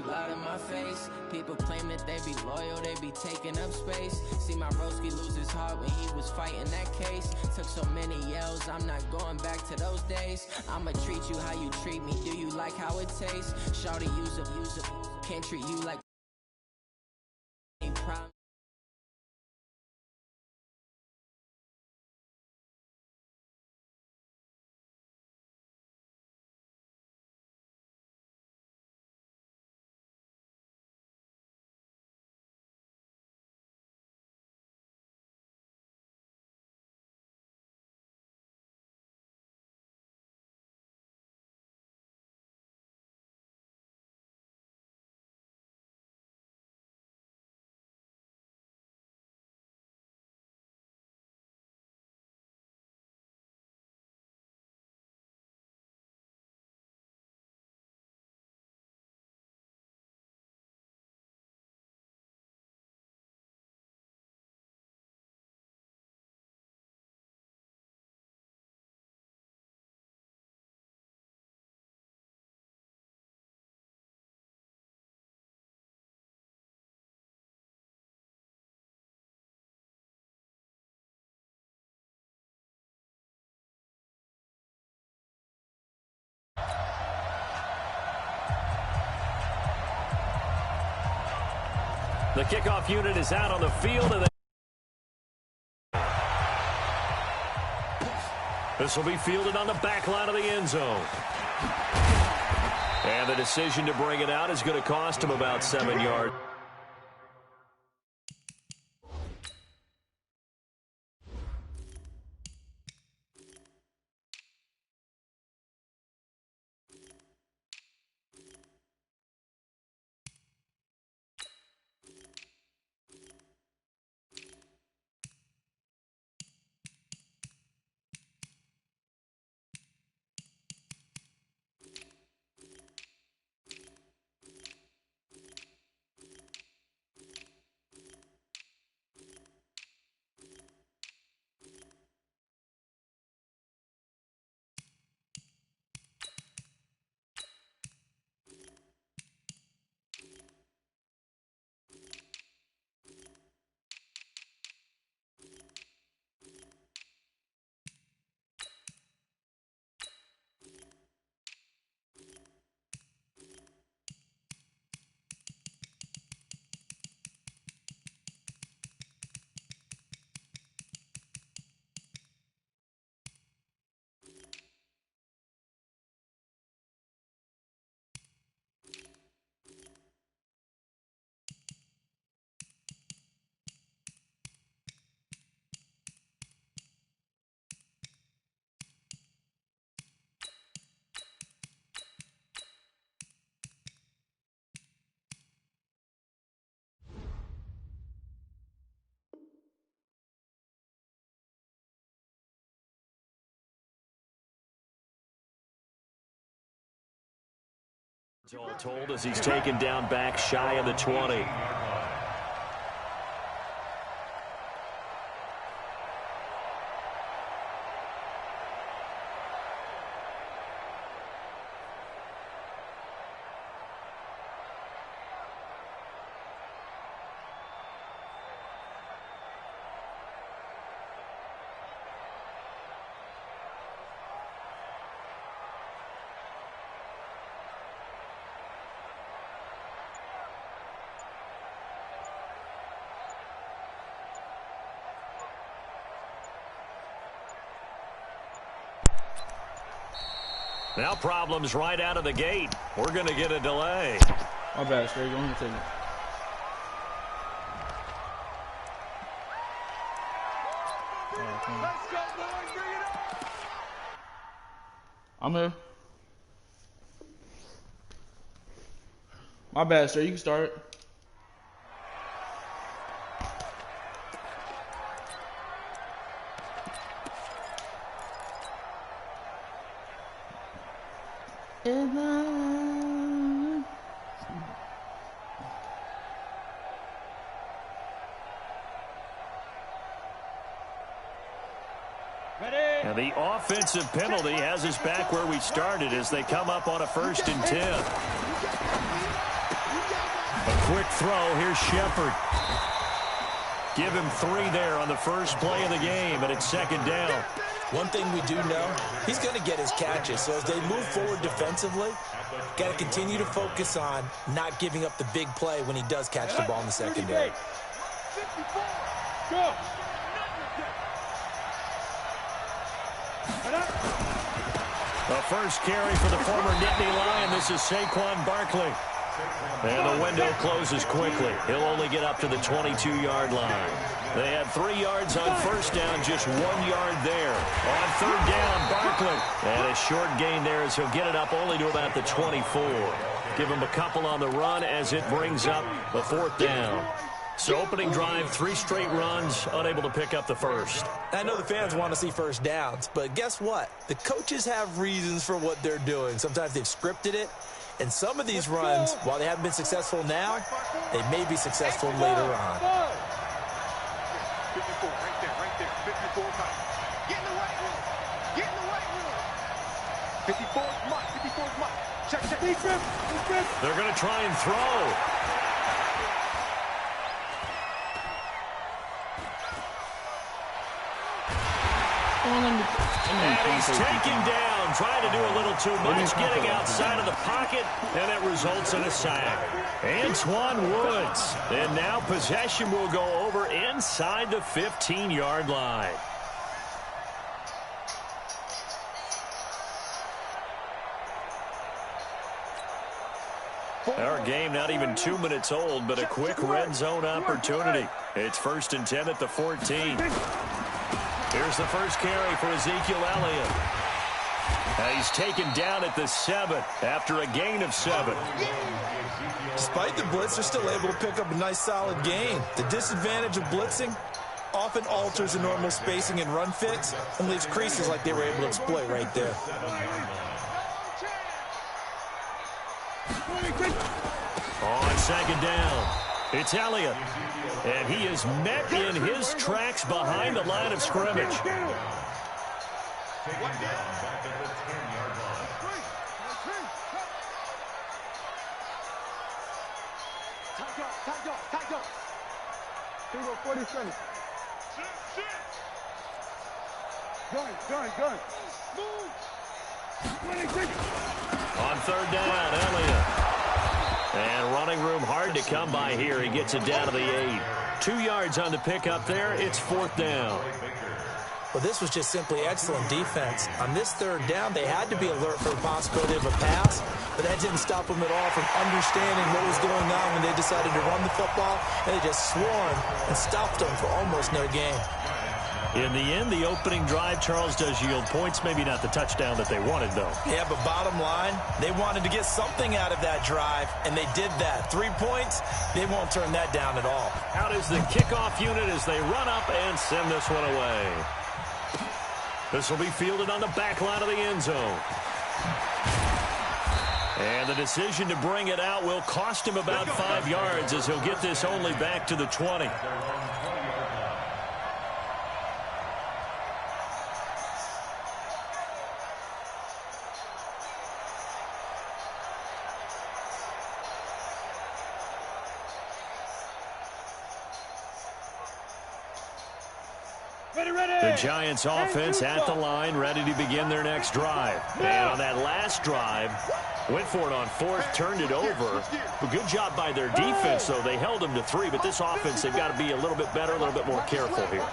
blood in my face. People claim that they be loyal, they be taking up space. See my broski lose his heart when he was fighting that case. Took so many yells, I'm not going back to those days. I'ma treat you how you treat me, do you like how it tastes? Shawty use up, can't treat you like problem. The kickoff unit is out on the field. And this will be fielded on the back line of the end zone. And the decision to bring it out is going to cost him about 7 yards. All told as he's taken down back shy of the 20. Now problems right out of the gate. We're going to get a delay. My bad, Straight. Go ahead and take it. I'm here. My bad, sir. You can start. And the offensive penalty has us back where we started as they come up on a 1st and 10. quick throw. Here's Shepard. Give him 3 there on the first play of the game, and it's second down. One thing we do know, he's going to get his catches. So as they move forward defensively, got to continue to focus on not giving up the big play when he does catch the ball in the secondary. Go. The first carry for the former Nittany Lion. This is Saquon Barkley. And the window closes quickly. He'll only get up to the 22-yard line. They had 3 yards on first down, just 1 yard there. On third down, Barkley. And a short gain there as he'll get it up only to about the 24. Give him a couple on the run as it brings up the 4th down. So opening drive, 3 straight runs, unable to pick up the first. I know the fans want to see first downs, but guess what? The coaches have reasons for what they're doing. Sometimes they've scripted it. And some of these runs, while they haven't been successful now, they may be successful later on. 54, right there, 54 times. Get in the right room. Get in the right room. 54 is much, 54 is much. Check. Defense. They're going to try and throw. And he's taken down, trying to do a little too much, getting outside of the pocket, and it results in a sack. Antoine Woods. And now possession will go over inside the 15-yard line. Our game not even 2 minutes old, but a quick red zone opportunity. It's 1st and 10 at the 14. Here's the first carry for Ezekiel Elliott. He's taken down at the 7 after a gain of 7. Despite the blitz, they're still able to pick up a nice solid gain. The disadvantage of blitzing often alters the normal spacing and run fits and leaves creases like they were able to exploit right there. On second down, it's Elliott. And he is met in his tracks behind the line of scrimmage. Tight up. 40 seconds. Gun. Move. On third down, Elliott. And running room hard to come by here. He gets it down to the 8. 2 yards on the pickup there. It's 4th down. Well, this was just simply excellent defense. On this third down, they had to be alert for the possibility of a pass, but that didn't stop them at all from understanding what was going on when they decided to run the football, and they just swarmed and stopped them for almost no gain. In the end, the opening drive, Charles, does yield points. Maybe not the touchdown that they wanted, though. Yeah, but bottom line, they wanted to get something out of that drive, and they did that. 3 points, they won't turn that down at all. Out is the kickoff unit as they run up and send this one away. This will be fielded on the back line of the end zone. And the decision to bring it out will cost him about 5 yards as he'll get this only back to the 20. The Giants offense at the line, ready to begin their next drive. And on that last drive, went for it on 4th, turned it over. A good job by their defense, though. They held them to 3, but this offense, they've got to be a little bit better, a little bit more careful here.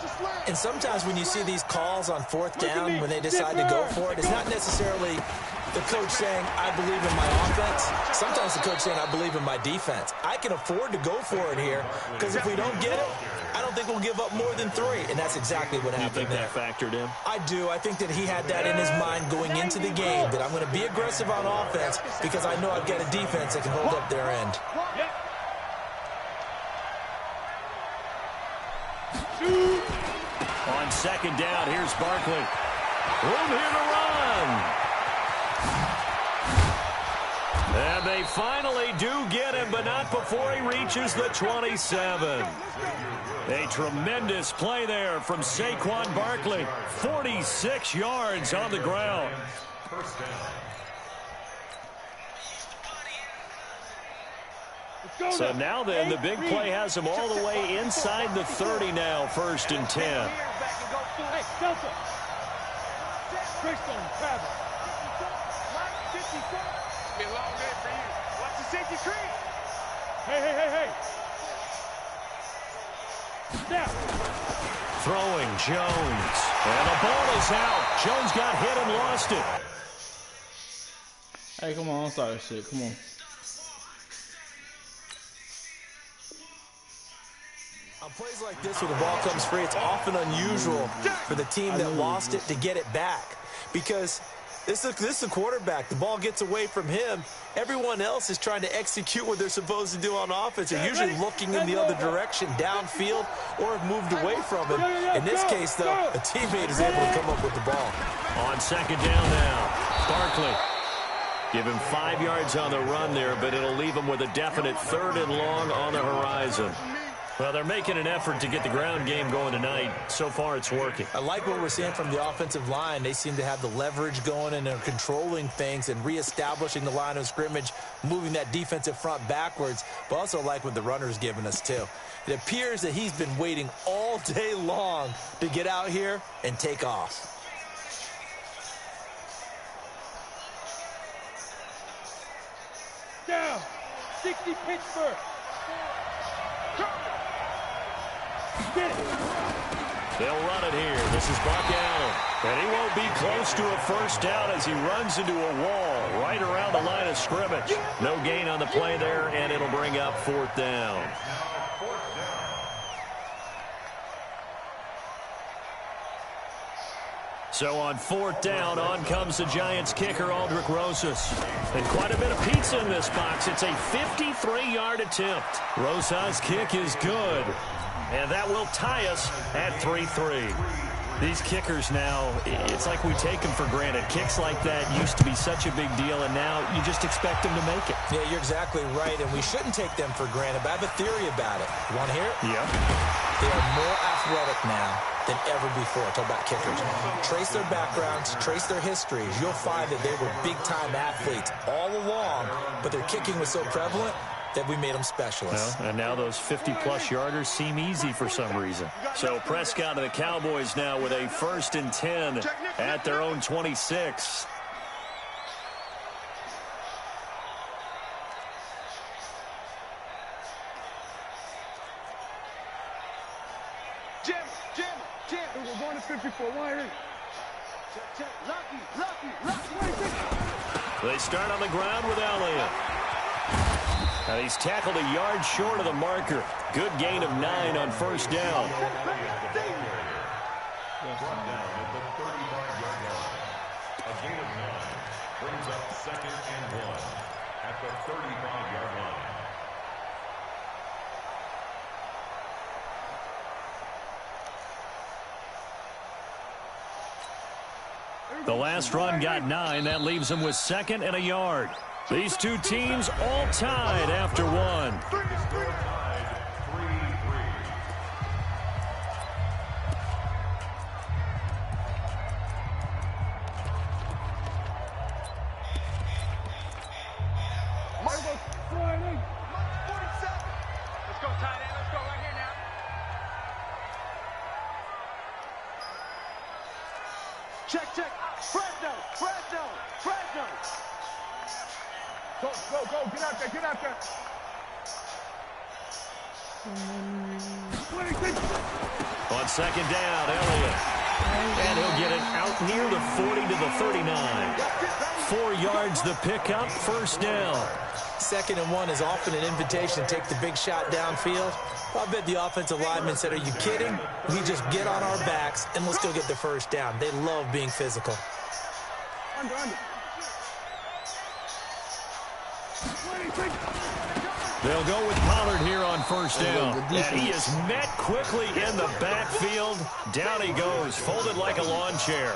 And sometimes when you see these calls on 4th down, when they decide to go for it, it's not necessarily the coach saying, I believe in my offense. Sometimes the coach saying, I believe in my defense. I can afford to go for it here, because if we don't get it, I don't think we'll give up more than 3, and that's exactly what happened there. You think that factored in? I do. I think that he had that in his mind going into the game, that I'm going to be aggressive on offense because I know I've got a defense that can hold up their end. On second down, here's Barkley. Room here to run. And they finally do get him, but not before he reaches the 27. A tremendous play there from Saquon Barkley. 46 yards on the ground. So now then, the big play has them all the way inside the 30 now, 1st and 10. Hey, Delta. Christian, Travis. Be a long day for you. Watch the safety screen. Hey. Snap. Throwing Jones. And the ball is out. Jones got hit and lost it. Hey, come on, don't start this shit. Come on. On plays like this where the ball comes free, it's often unusual for the team that lost it to get it back. Because this is a quarterback. The ball gets away from him. Everyone else is trying to execute what they're supposed to do on offense. They're usually looking in the other direction, downfield, or have moved away from him. In this case, though, a teammate is able to come up with the ball. On 2nd down now, Barkley. Give him 5 yards on the run there, but it'll leave him with a definite 3rd and long on the horizon. Well, they're making an effort to get the ground game going tonight. So far, it's working. I like what we're seeing from the offensive line. They seem to have the leverage going, and they're controlling things and reestablishing the line of scrimmage, moving that defensive front backwards, but also like what the runner's giving us, too. It appears that he's been waiting all day long to get out here and take off. Down. 60 Pittsburgh. Get it. They'll run it here. This is Buck Allen. And he won't be close to a 1st down as he runs into a wall right around the line of scrimmage. No gain on the play there, and it'll bring up 4th down. So on 4th down, on comes the Giants kicker, Aldrich Rosas. And quite a bit of pizza in this box. It's a 53-yard attempt. Rosas' kick is good. And that will tie us at 3-3. These kickers now, it's like we take them for granted. Kicks like that used to be such a big deal, and now you just expect them to make it. Yeah, you're exactly right, and we shouldn't take them for granted, but I have a theory about it. You want to hear it? Yeah. They are more athletic now than ever before. Talk about kickers. Trace their backgrounds, trace their histories. You'll find that they were big-time athletes all along, but their kicking was so prevalent that we made them specialists. Well, and now those 50-plus yarders seem easy for some reason. So Prescott and the Cowboys now with a 1st and 10 at their own 26. Jim. We're going to 54. Wiring. Check. Lucky. They start on the ground with Elliott. And he's tackled a yard short of the marker. Good gain of 9 on 1st down. Brings up 2nd and 1 at the 35-yard line. The last run got 9. That leaves them with 2nd and a yard. These two teams all tied after 1. Check. Fresno. Go. Get out there. On 2nd down, Elliott. And he'll get it out near the 40 to the 39. 4 yards the pickup, 1st down. 2nd and 1 is often an invitation to take the big shot downfield. I bet the offensive lineman said, are you kidding? We just get on our backs and let's go get the 1st down. They love being physical. Under. They'll go with Pollard here on 1st down. And he is met quickly in the backfield. Down he goes, folded like a lawn chair.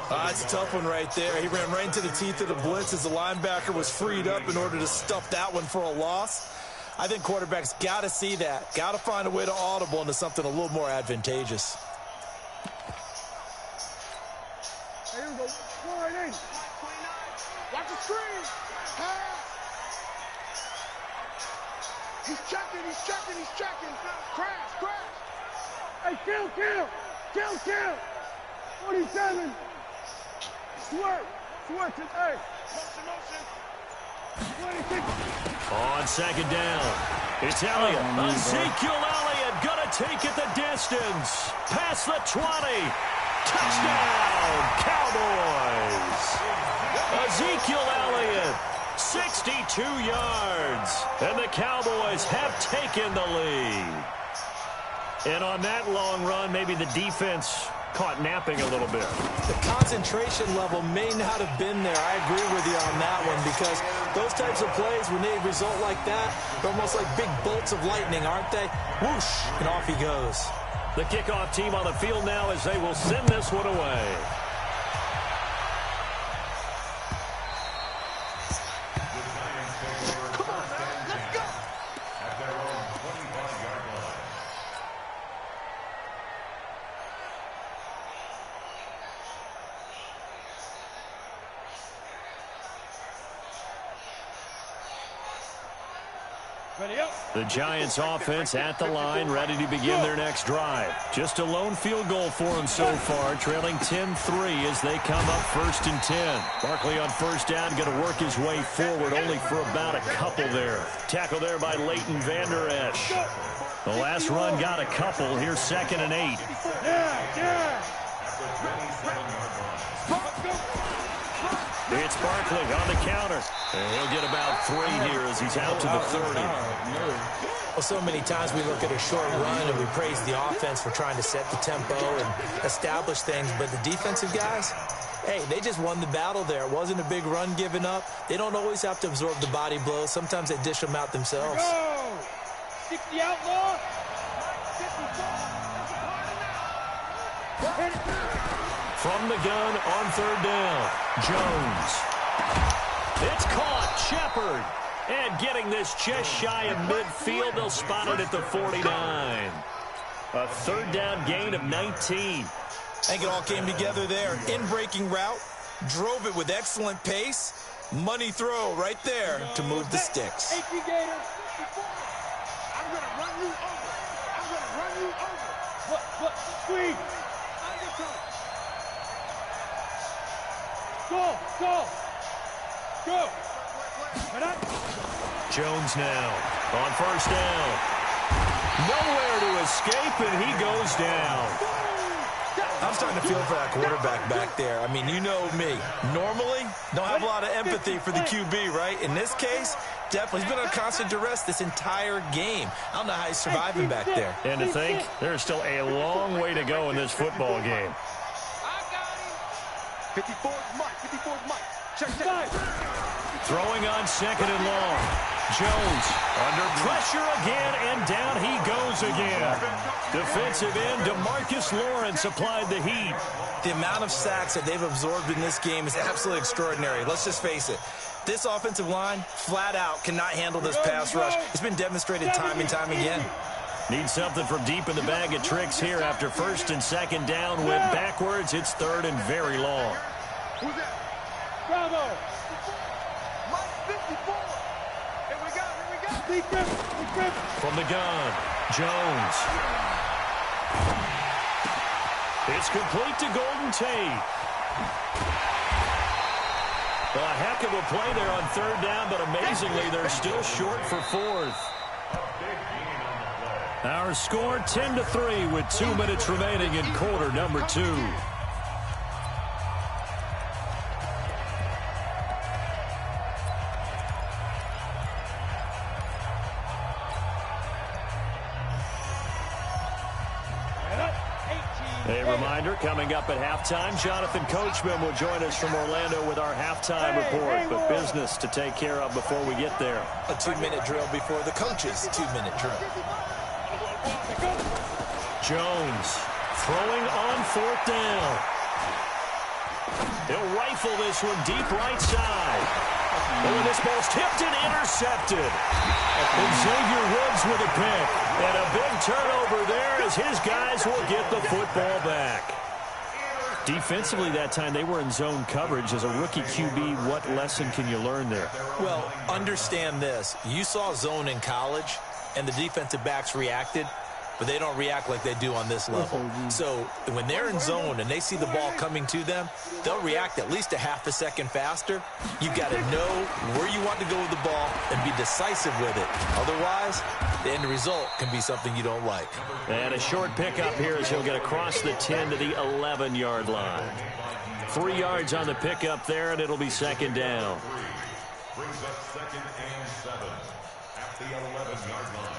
That's a tough one right there. He ran right into the teeth of the blitz as the linebacker was freed up in order to stuff that one for a loss. I think quarterbacks got to see that. Got to find a way to audible into something a little more advantageous. Here we go. Right in. Watch the screen. He's checking. Crash. Hey, kill. 47. Swerve today. Motion. 26. On second down, it's Elliott. Ezekiel Elliott gonna take it the distance. Past the 20. Touchdown, Cowboys. Ezekiel Elliott, 62 yards. And the Cowboys have taken the lead. And on that long run, maybe the defense caught napping a little bit. The concentration level may not have been there. I agree with you on that one, because those types of plays, when they result like that, they're almost like big bolts of lightning, aren't they? Whoosh, and off he goes. The kickoff team on the field now as they will send this one away. The Giants offense at the line, ready to begin their next drive. Just a lone field goal for them so far, trailing 10-3 as they come up 1st and 10. Barkley on first down, going to work his way forward, only for about a couple there. Tackle there by Leighton Vander Esch. The last run got a couple. Here's 2nd and 8. It's Barkley on the counter. And he'll get about 3 here as he's out to the 30. Well, so many times we look at a short run and we praise the offense for trying to set the tempo and establish things, but the defensive guys, hey, they just won the battle there. It wasn't a big run given up. They don't always have to absorb the body blows. Sometimes they dish them out themselves. 60 outlaw. From the gun on 3rd down, Jones. It's caught, Shepard. And getting this just shy of midfield, they'll spot it at the 49. A 3rd down gain of 19. I think it all came together there. In-breaking route, drove it with excellent pace. Money throw right there to move the sticks. I'm going to run you over. Squeeze. Go. Jones now on 1st down. Nowhere to escape, and he goes down. I'm starting to feel for that quarterback back there. I mean, you know me. Normally, don't have a lot of empathy for the QB, right? In this case, definitely. He's been on constant duress this entire game. I don't know how he's surviving back there. And to think, there's still a long way to go in this football game. 54's Mike. Check. Throwing on 2nd and long. Jones under pressure again, and down he goes again. Defensive end DeMarcus Lawrence applied the heat. The amount of sacks that they've absorbed in this game is absolutely extraordinary. Let's just face it. This offensive line, flat out, cannot handle this pass rush. It's been demonstrated time and time again. Need something from deep in the bag of tricks here after 1st and 2nd down. Went backwards. It's 3rd and very long. Who's that? Bravo. Mike 54. Here we go. From the gun, Jones. It's complete to Golden Tate. A heck of a play there on 3rd down, but amazingly, they're still short for 4th. Our score 10-3 with 2 minutes remaining in quarter number 2. A reminder, coming up at halftime, Jonathan Coachman will join us from Orlando with our halftime report, but business to take care of before we get there. A 2-minute drill before the coach's 2-minute drill. Jones throwing on 4th down. He'll rifle this one deep right side. Oh, this ball's tipped and intercepted. And Xavier Woods with a pick. And a big turnover there as his guys will get the football back. Defensively that time, they were in zone coverage. As a rookie QB, what lesson can you learn there? Well, understand this. You saw zone in college. and the defensive backs reacted, but they don't react like they do on this level. So when they're in zone and they see the ball coming to them, they'll react at least a half a second faster. You've got to know where you want to go with the ball and be decisive with it. Otherwise, the end result can be something you don't like. And a short pickup here as he'll get across the 10 to the 11-yard line. 3 yards on the pickup there, and it'll be second down. Brings up 2nd and 7 at the 11-yard line.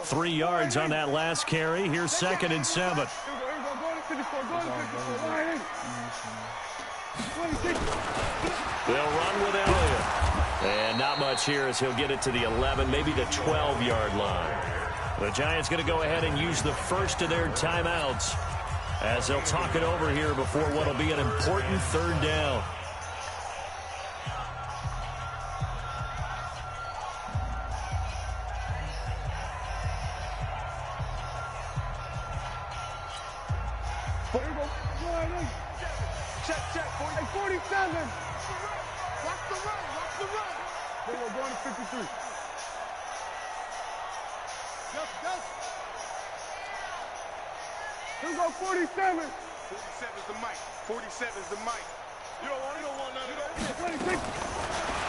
3 yards on that last carry. Here's 2nd and 7. They'll run with Elliott. And not much here as he'll get it to the 11, maybe the 12-yard line. The Giants going to go ahead and use the first of their timeouts as they'll talk it over here before what will be an important 3rd down. Check. 47. Watch the run. They were going to 53. Yep. Here we go, 47. 47's the mic. 47's the mic. You don't want none of that. 26.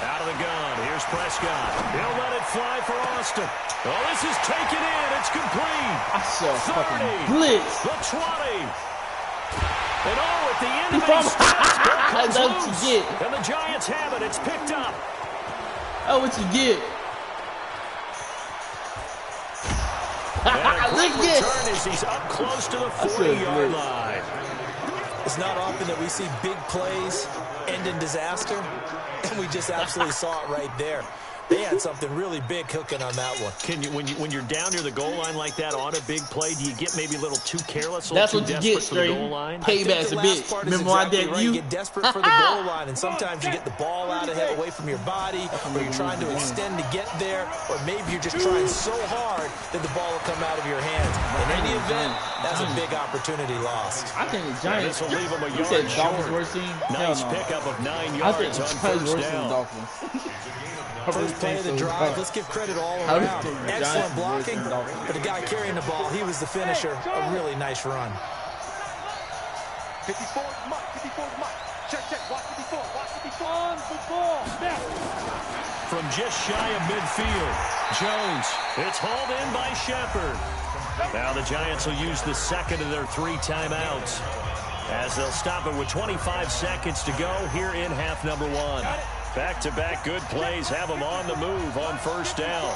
Out of the gun. Here's Prescott. He'll let it fly for Austin. Oh, this is taken in. It's complete. I saw a 30. fucking blitz. The 20. And at the end of it, That's what you get. And the Giants have it. It's picked up. Oh, what you get? And a quick Look at return as he's up close to the 40-yard line. It's not often that we see big plays end in disaster, and we just absolutely saw it right there. They had something really big cooking on that one. Can you, when you're down near the goal line like that on a big play, do you get maybe a little too careless, a That's little too what you desperate get, for the straight. goal line? Payback's a bitch. Remember why I did right. you? You get desperate for the goal line, and sometimes you get the ball out ahead away from your body, or you're trying to extend to get there, or maybe you're just trying so hard that the ball will come out of your hands. In any event, that's a big opportunity lost. I think the Giants. This will leave them a You said yard Dolphins short. worse team? Nice Hell no. pickup of 9 I think yards the on Giants first worse than the down. Dolphins. First play of the drive, let's give credit all I would around. think the Excellent Giants blocking, worse than Dolphins. but the guy carrying the ball, he was the finisher. A really nice run. 54's Mike. Check. Watch 54. On the ball. Now. From just shy of midfield, Jones. It's hauled in by Shepard. Now the Giants will use the second of their 3 timeouts as they'll stop it with 25 seconds to go here in half number 1. Back-to-back good plays have them on the move on first down.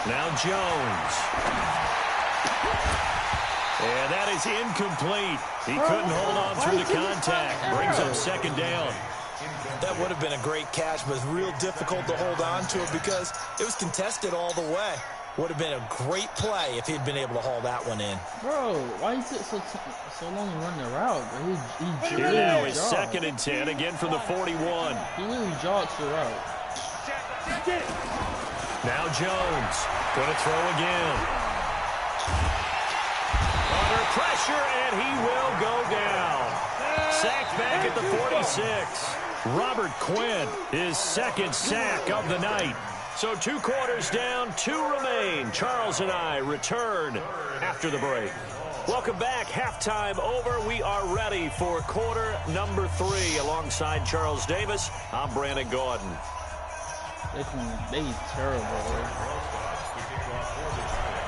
Now Jones. And that is incomplete. He couldn't hold on through the contact. Brings up second down. That would have been a great catch, but it's real difficult to hold on to it because it was contested all the way. Would have been a great play if he'd been able to haul that one in. Bro, why is it so long to run the route? He Here now is 2nd and 10, again from the 41. He really jogs the route. Now Jones, going to throw again. Under pressure, and he will go down. Sacked back at the 46. Robert Quinn, his 2nd sack of the night. So 2 quarters down, 2 remain. Charles and I return after the break. Welcome back. Halftime over. We are ready for quarter number 3. Alongside Charles Davis, I'm Brandon Gordon. They terrible, bro.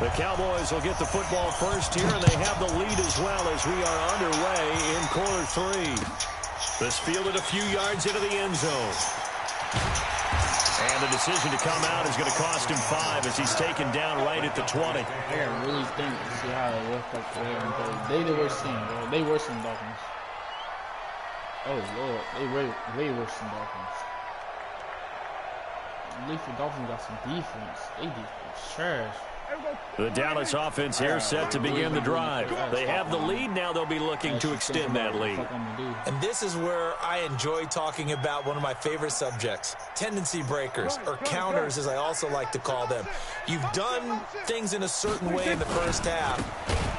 The Cowboys will get the football first here, and they have the lead as well as we are underway in quarter 3. This fielded a few yards into the end zone. And the decision to come out is going to cost him 5 as he's taken down right at the 20. I gotta really think to see how it looks like for them. They the worst team, bro. They worse than Dolphins. Oh, Lord. They way worse than Dolphins. At least the Dolphins got some defense. They defense trash. The Dallas offense here set to begin the drive. They have the lead. Now they'll be looking to extend that lead. And this is where I enjoy talking about one of my favorite subjects, tendency breakers, or counters as I also like to call them. You've done things in a certain way in the first half.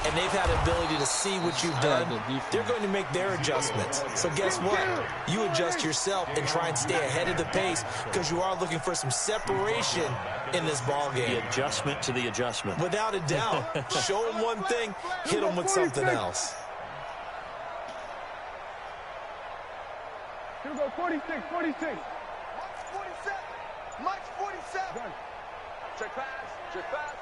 and they've had the ability to see what you've done, they're going to make their adjustments. So guess what? You adjust yourself and try and stay ahead of the pace because you are looking for some separation in this ball game. The adjustment to the adjustment. Without a doubt. Show them one thing, hit them with something else. Here we go, 46, 46. Mike's 47. Mike's 47. Check pass. Check pass.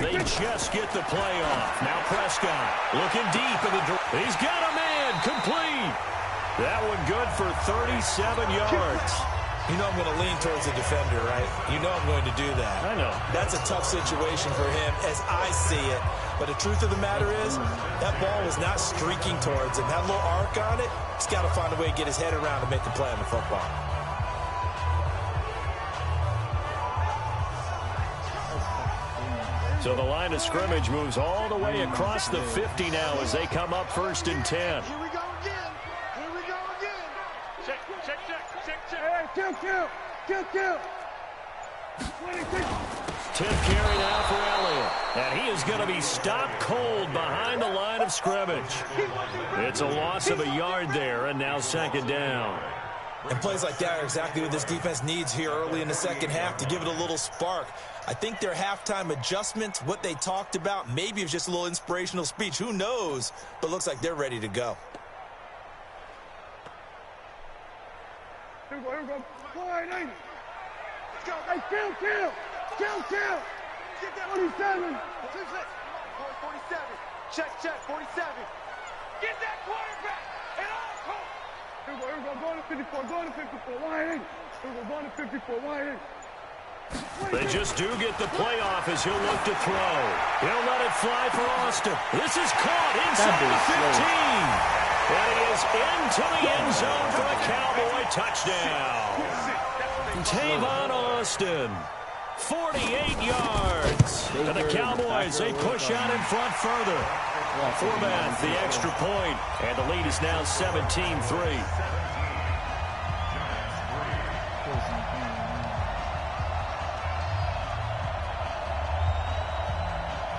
They just get the play off. Now Prescott looking deep in the door. He's got a man complete. That one good for 37 yards. You know I'm going to lean towards the defender, right? You know I'm going to do that. I know. That's a tough situation for him as I see it. But the truth of the matter is, that ball was not streaking towards him. That little arc on it, he's got to find a way to get his head around to make the play on the football. So the line of scrimmage moves all the way across the 50 now as they come up 1st and 10. Here we go again. Here we go again. Check, check, check, check, check. Hey, kill. 10th carry now for Elliott. And he is going to be stopped cold behind the line of scrimmage. It's a loss of a yard there, and now 2nd down. And plays like that are exactly what this defense needs here early in the second half to give it a little spark. I think their halftime adjustment, what they talked about, maybe it was just a little inspirational speech. Who knows? But looks like they're ready to go. Here we go. Go ahead, Aiden. Let's go. Hey, kill. Get that 47. 47. Check, 47. Get that quarterback. And all coach. Here we go. Go to 54. Go to 54. Wide in. Here we go. Go to 54. Wide in. They just do get the playoff as he'll look to throw. He'll let it fly for Austin. This is caught inside the 15. And he is into the end zone for a Cowboy touchdown. Tavon Austin, 48 yards. And the Cowboys, they push out in front further. Forbath, the extra point. And the lead is now 17-3.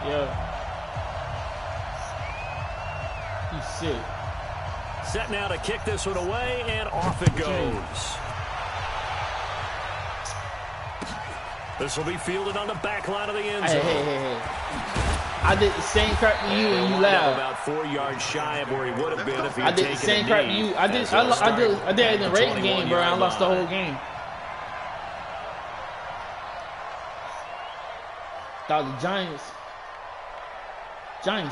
Yeah. He's sick. Set now to kick this one away, and off it goes. This will be fielded on the back line of the end zone. Hey. I did the same crap to you and you laughed. About 4 yards shy of where he would have been if he had taken a knee. I did the same crap to you. I did it in the Raiders game, bro. I lost the whole game. Thought the Giants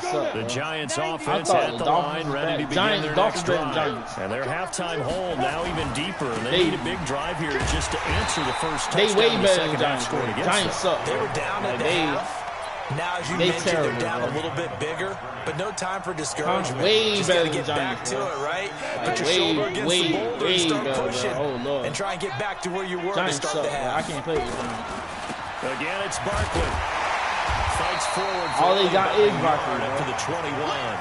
suck. The Giants offense at the line, ready to begin their next drive. And their halftime hole now even deeper. And they need a big drive here just to answer the first touchdown. They way better than Giants. Giants suck. They were down at the half. Now, as you mentioned, they're down a little bit bigger, but no time for discouragement. Way better than get back Giants, to it, right? Put your shoulder against the boulder and start pushing and try and get back to where you were to start the half. I can't play with them. Again, it's Barkley. Fights forward. All they got is Barkley. Up to the 21.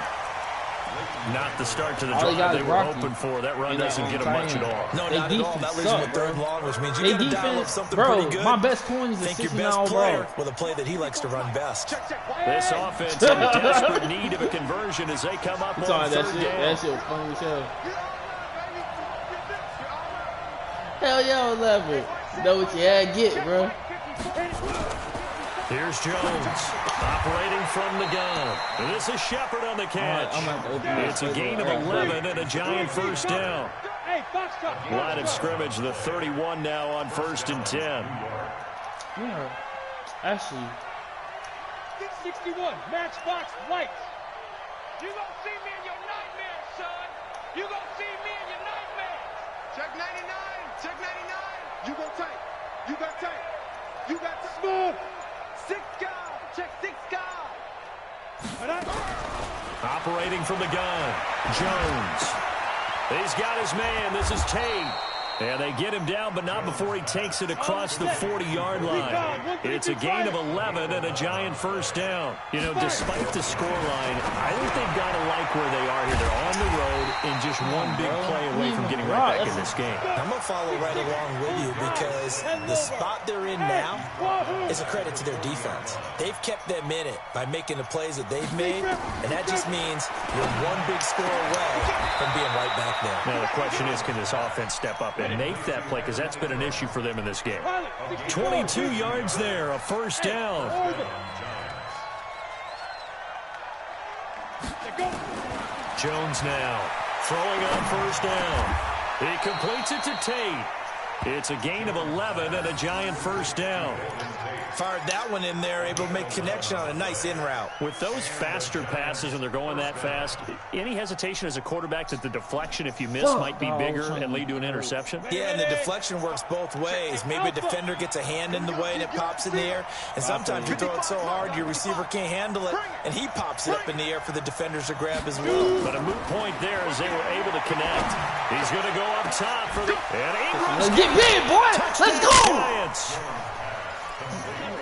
Not the start to the drive they were hoping for. That run doesn't get them much at all. No, not at all. That leaves them with 3rd and long, which means you got to dial up something pretty good. My best point is the 60-mile ball. With a play that he likes to run best. This offense in desperate need of a conversion as they come up on 3rd down. That shit was funny as hell. Hell yeah, 11. You know what you had to get, bro. Here's Jones, operating from the gun. And this is Shepard on the catch. It's a gain of 11 and a giant 1st down. Line of scrimmage, the 31 now on 1st and 10. Yeah, actually. 61, matchbox lights. You gonna see me in your nightmares, son. You gonna see me in your nightmares. Check 99, check 99. You gonna take, you got take, you got smooth. 6 guard, check 6 guard. Operating from the gun, Jones. He's got his man. This is Tate. And they get him down, but not before he takes it across the 40-yard line. It's a gain of 11 and a giant 1st down. You know, despite the scoreline, I think they've got to like where they are here. They're on the road. and just one big play away from getting right back in this game. I'm going to follow right along with you because the spot they're in now is a credit to their defense. They've kept them in it by making the plays that they've made, and that just means you're one big score away from being right back there. Now the question is, can this offense step up and make that play, because that's been an issue for them in this game. 22 yards there, a first down. Jones now throwing on first down. He completes it to Tate. It's a gain of 11 and a giant first down. Fired that one in there, able to make connection on a nice in route. With those faster passes when they're going that fast, any hesitation as a quarterback that the deflection, if you miss, might be bigger and lead to an interception? Yeah, and the deflection works both ways. Maybe a defender gets a hand in the way and it pops in the air, and sometimes you throw it so hard your receiver can't handle it, and he pops it up in the air for the defenders to grab as well. But a moot point there as they were able to connect. He's going to go up top for the... And Ingram's get big, boy! Let's go! Giants.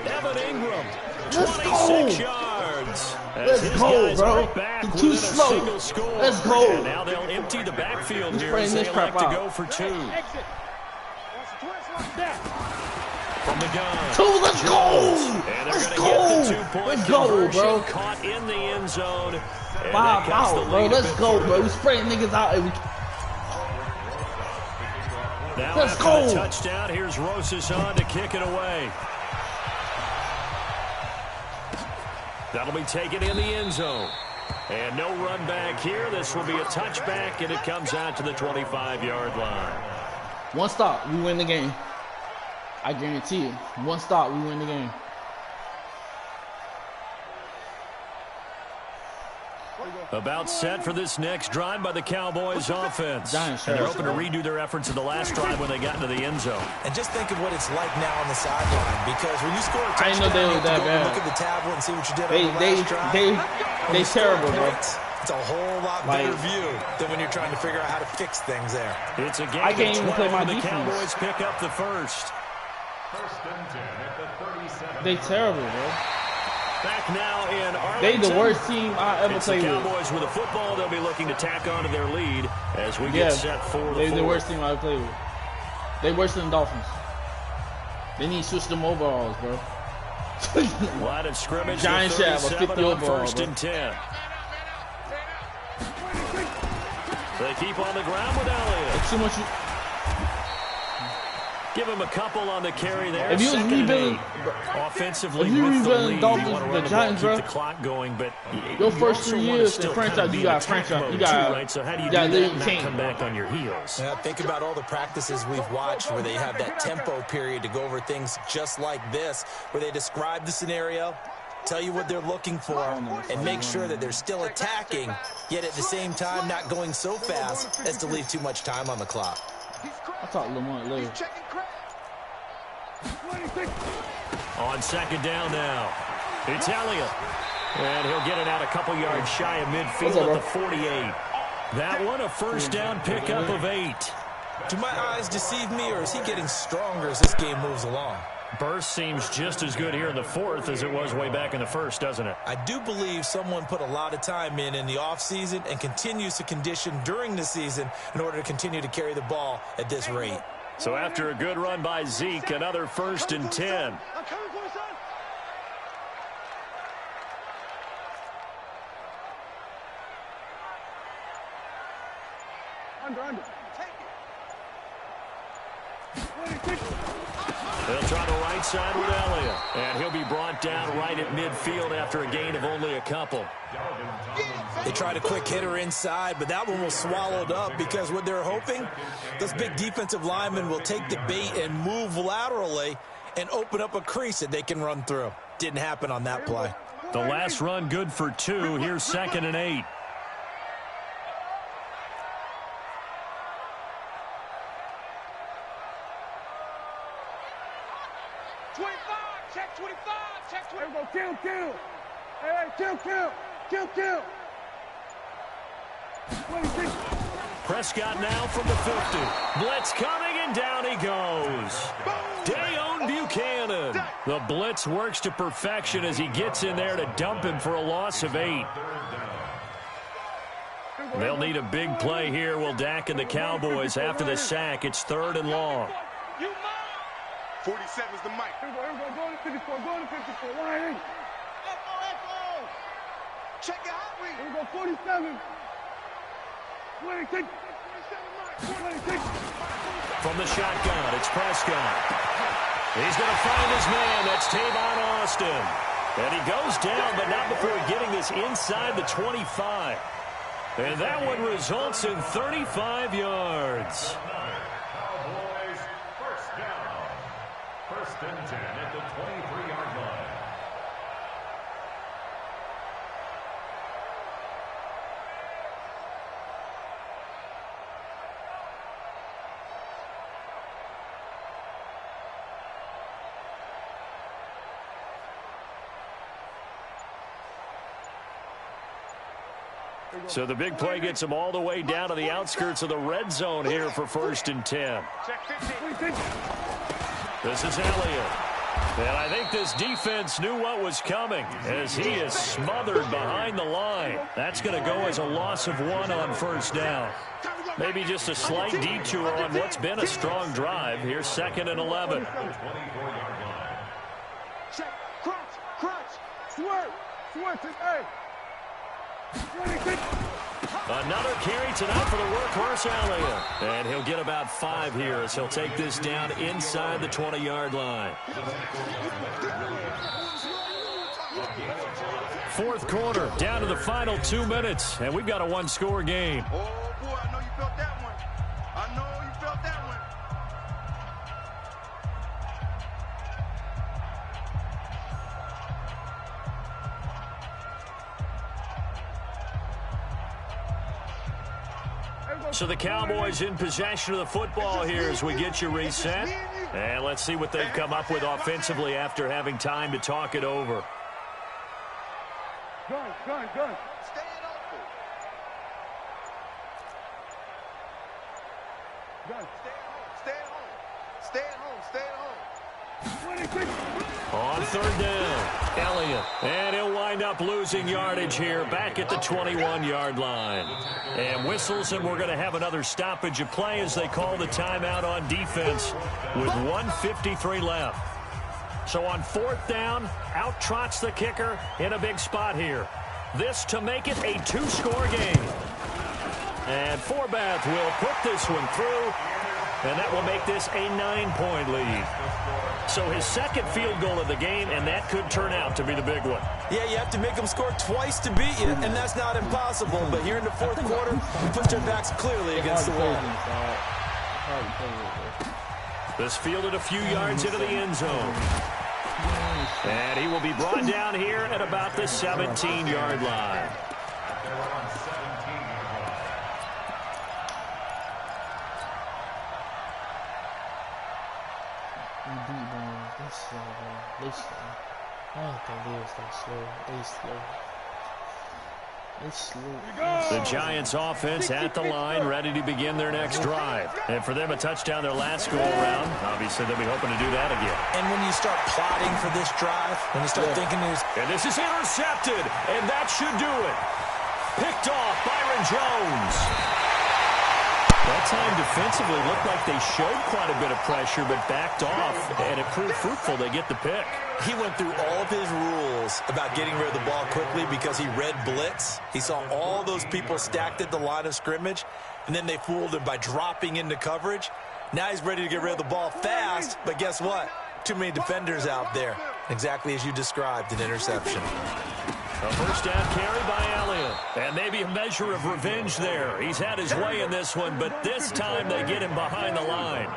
Evan Ingram, 26 yards. Let's go, bro. You're too slow. Let's go. And now they'll empty the backfield here as they elect to go for two. From the gun. Two, let's go. And they're going to get the 2-point conversion, bro. Caught in the end zone. Bob out, bro. Let's go, bro. We spraying niggas out every... Now let's after go. the touchdown, here's Rosas on to kick it away. That'll be taken in the end zone. And no run back here. This will be a touchback, and it comes out to the 25-yard line. One stop, we win the game. I guarantee you. One stop, we win the game. About set for this next drive by the Cowboys offense. And they're hoping to redo their efforts in the last drive when they got into the end zone. And just think of what it's like now on the sideline, because when you score a touchdown, I didn't know they were that bad. Look at the tablet and see what you did on the last drive. They terrible, bro. It's a whole lot better view than when you're trying to figure out how to fix things there. It's a game I can't even play my the defense. Cowboys pick up the first. First and 10 at the 37. They terrible, bro. Back now in Arlington. They the worst team I ever played with. Cowboys with a football. They'll be looking to tack on to their lead as we get set for the They the fourth. worst team I ever played with. They worse than the Dolphins. They need to switch them overalls, bro. Line of scrimmage. Giant shab, a 50 overall, first and 10. They keep on the ground with Elliott. Too much. Give him a couple on the carry there. If you was rebuilding, offensively, if you with the rebuilding lead, Dolphins, you want to the run the Giants, ball, bro, keep the clock going, but your you first also 3 want to years in still franchise, kind of you be got in attack franchise, mode you got, too, right? So how do you got do lead that and not team. come back on your heels? Yeah, think about all the practices we've watched where they have that tempo period to go over things just like this, where they describe the scenario, tell you what they're looking for, and make sure that they're still attacking, yet at the same time not going so fast as to leave too much time on the clock. I'll talk Lamont later. On second down now, it's Elliott. And he'll get it out a couple yards shy of midfield at the 48. That one, a first down pickup of 8. Do my eyes deceive me, or is he getting stronger as this game moves along? Burst seems just as good here in the fourth as it was way back in the first, doesn't it? I do believe someone put a lot of time in the offseason and continues to condition during the season in order to continue to carry the ball at this rate. So after a good run by Zeke, another first and 10. Under. They'll try the right side with Elliott. And he'll be brought down right at midfield after a gain of only a couple. They tried a quick hitter inside, but that one was swallowed up because what they're hoping, those big defensive linemen will take the bait and move laterally and open up a crease that they can run through. Didn't happen on that play. The last run good for 2. Here's second and 8. Kill. Hey, kill. 26. Prescott now from the 50. Blitz coming, and down he goes. Dayon Buchanan. The blitz works to perfection as he gets in there to dump him for a loss of 8. They'll need a big play here. Will Dak and the Cowboys after the sack. It's 3rd and long. 47's the mic. Go to 54. Go to 54. Line 8. Echo. Check your hot week. Here we go. 47. 26. From the shotgun, it's Prescott. He's going to find his man. That's Tavon Austin. And he goes down, but not before getting this inside the 25. And that one results in 35 yards. Cowboys first down. 1st and 10 at the 23-yard line. So the big play gets him all the way down to the outskirts of the red zone here for 1st and 10. This is Elliott. And I think this defense knew what was coming as he is smothered behind the line. That's going to go as a loss of 1 on 1st down. Maybe just a slight detour on what's been a strong drive. Here's 2nd and 11. Check. Crunch. Swerve. Hey. Another carry tonight for the workhorse Elliott. And he'll get about 5 here as he'll take this down inside the 20-yard line. 4th quarter, down to the final 2 minutes, and we've got a 1-score game. Oh, boy, I know you felt that one. So the Cowboys in possession of the football here as we get you reset. And let's see what they've come up with offensively after having time to talk it over. Gun. Stay at home. On 3rd down, Elliott. And he'll wind up losing yardage here back at the 21-yard line. And whistles, and we're going to have another stoppage of play as they call the timeout on defense with 1:53 left. So on 4th down, out trots the kicker in a big spot here. This to make it a 2-score game. And Forbath will put this one through, and that will make this a 9-point lead. So his 2nd field goal of the game, and that could turn out to be the big one. Yeah, you have to make them score twice to beat you, and that's not impossible. But here in the 4th quarter, we put their backs clearly against the wall. This fielded a few yards into the end zone. And he will be brought down here at about the 17-yard line. They slow. I don't think they was that slow. They slow. The Giants offense at the line, ready to begin their next drive. And for them, a touchdown their last go-around. Obviously, they'll be hoping to do that again. And when you start plotting for this drive, when you start thinking there's... And this is intercepted, and that should do it. Picked off Byron Jones. That time defensively looked like they showed quite a bit of pressure but backed off, and it proved fruitful. They get the pick. He went through all of his rules about getting rid of the ball quickly because he read blitz. He saw all those people stacked at the line of scrimmage, and then they fooled him by dropping into coverage. Now he's ready to get rid of the ball fast, but guess what? Too many defenders out there. Exactly as you described, an interception. A 1st down carry by Elliott. And maybe a measure of revenge there. He's had his way in this one, but this time they get him behind the line.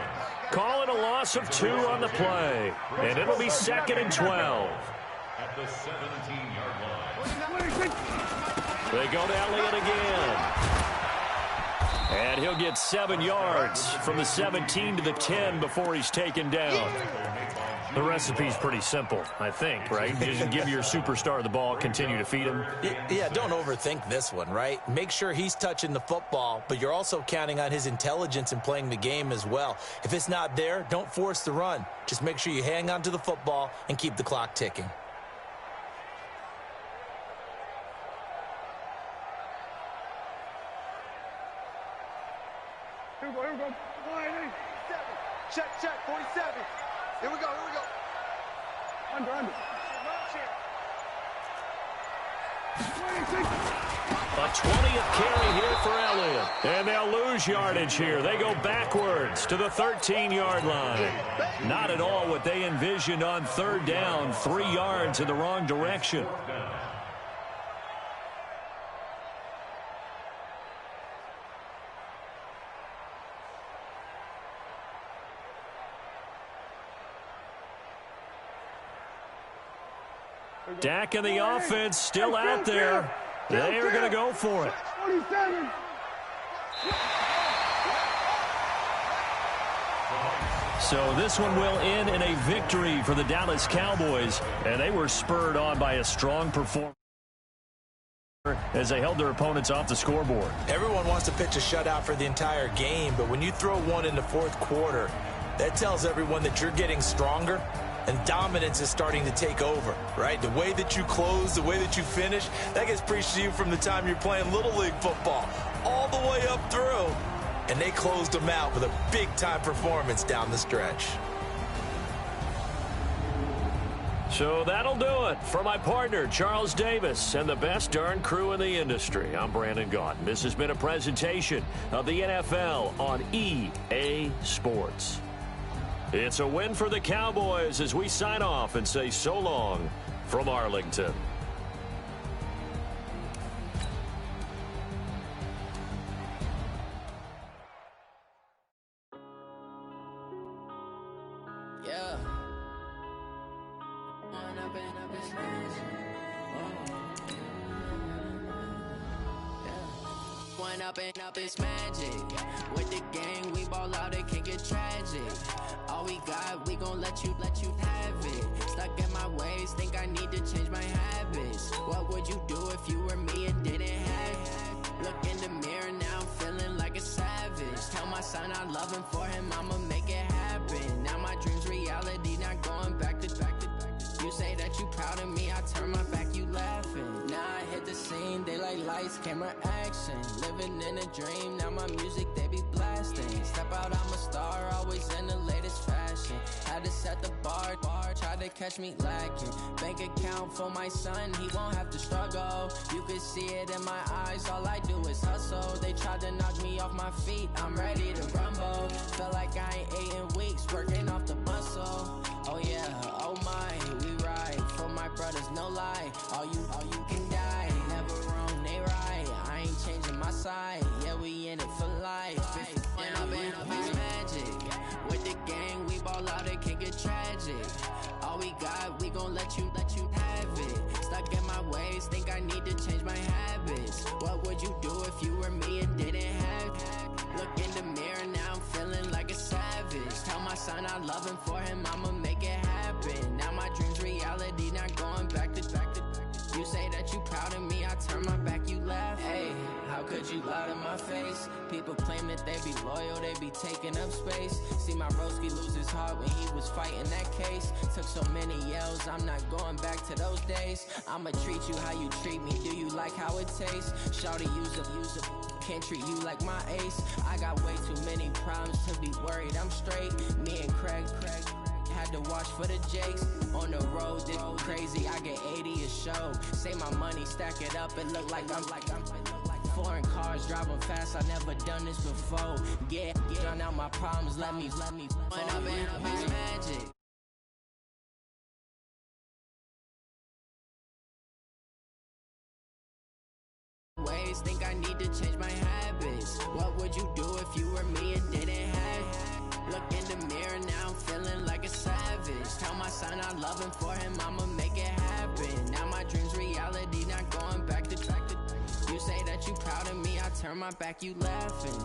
Call it a loss of 2 on the play. And it'll be 2nd and 12. At the 17-yard line. They go to Elliott again. And he'll get 7 yards from the 17 to the 10 before he's taken down. The recipe's pretty simple, I think, right? Just give your superstar the ball, continue to feed him. Yeah, don't overthink this one, right? Make sure he's touching the football, but you're also counting on his intelligence in playing the game as well. If it's not there, don't force the run. Just make sure you hang on to the football and keep the clock ticking. Here we go, here we go. 180. 7. Check, 47. Here we go. Under. 26. A 20th carry here for Elliott. And they'll lose yardage here. They go backwards to the 13-yard line. Not at all what they envisioned on third down. 3 yards in the wrong direction. Dak and the offense still out there. They are going to go for it. 27. So this one will end in a victory for the Dallas Cowboys, and they were spurred on by a strong performance as they held their opponents off the scoreboard. Everyone wants to pitch a shutout for the entire game, but when you throw one in the fourth quarter, that tells everyone that you're getting stronger and dominance is starting to take over, right? The way that you close, the way that you finish, that gets preached to you from the time you're playing Little League football all the way up through. And they closed them out with a big-time performance down the stretch. So that'll do it for my partner, Charles Davis, and the best darn crew in the industry. I'm Brandon Gaudin. This has been a presentation of the NFL on EA Sports. It's a win for the Cowboys as we sign off and say so long from Arlington. Yeah. One up and up, it's magic. With the gang, we ball out, it can get tragic. All we got, we gon' let you have it. Stuck in my ways, think I need to change my habits. What would you do if you were me and didn't have it? Look in the mirror now, I'm feeling like a savage. Tell my son I love him, for him I'ma make it happen. Now my dream's reality, not going back to. You say that you proud of me, I turn my back, you laughing. Now I hit the scene, they like lights, camera, action. Living in a dream, now my music, they be blasting. Step out, I'm a star, always in the latest fashion. Had to set the bar, try to catch me lacking. Bank account for my son, he won't have to struggle. You can see it in my eyes, all I do is hustle. They tried to knock me off my feet, I'm ready to rumble. Felt like I ain't ate in weeks, working off the muscle. Oh yeah, oh my, we ride for my brothers, no lie. All you can die, never wrong, they right. I ain't changing my side, yeah, we in it for life. When up and up is magic. With the gang, we ball out, it can get tragic. All we got, we gon' let you have it. Stuck in my ways, think I need to change my habits. What would you do if you were me and didn't have it? Look in the mirror, now I'm feeling like a savage. Tell my son I love him, for him I'ma make it happen. Now my dream's reality, not going back to. You say that you proud of me, I turn my back, you laugh. Hey, how could you lie to my face? People claim that they be loyal, they be taking up space. See my broski lose his heart when he was fighting that case. Took so many yells, I'm not going back to those days. I'ma treat you how you treat me, do you like how it tastes? Shawty, use a can't treat you like my ace. I got way too many problems to be worried, I'm straight. Me and Craig had to watch for the Jakes. On the road, this crazy, I get 80 a show. Say my money, stack it up, it look like I'm foreign cars, driving fast, I never done this before. Get drown out my problems, let me When up and up is magic. Ways, think I need to change my habits. What would you do if you were me and didn't have it? Look in the mirror, now I'm feeling like a savage. Tell my son I love him, for him I'ma make it happen. Now my dream's reality, not going back to. You say that you proud of me, I turn my back, you laughing.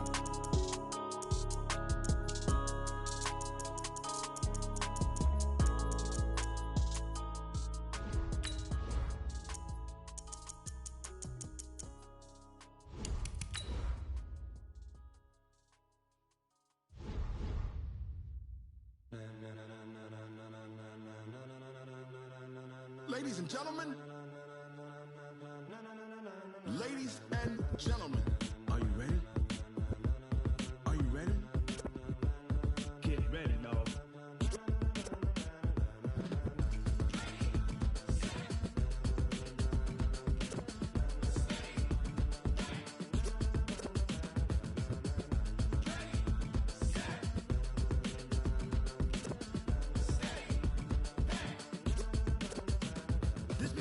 Ladies and gentlemen, ladies and gentlemen, are you ready? Are you ready?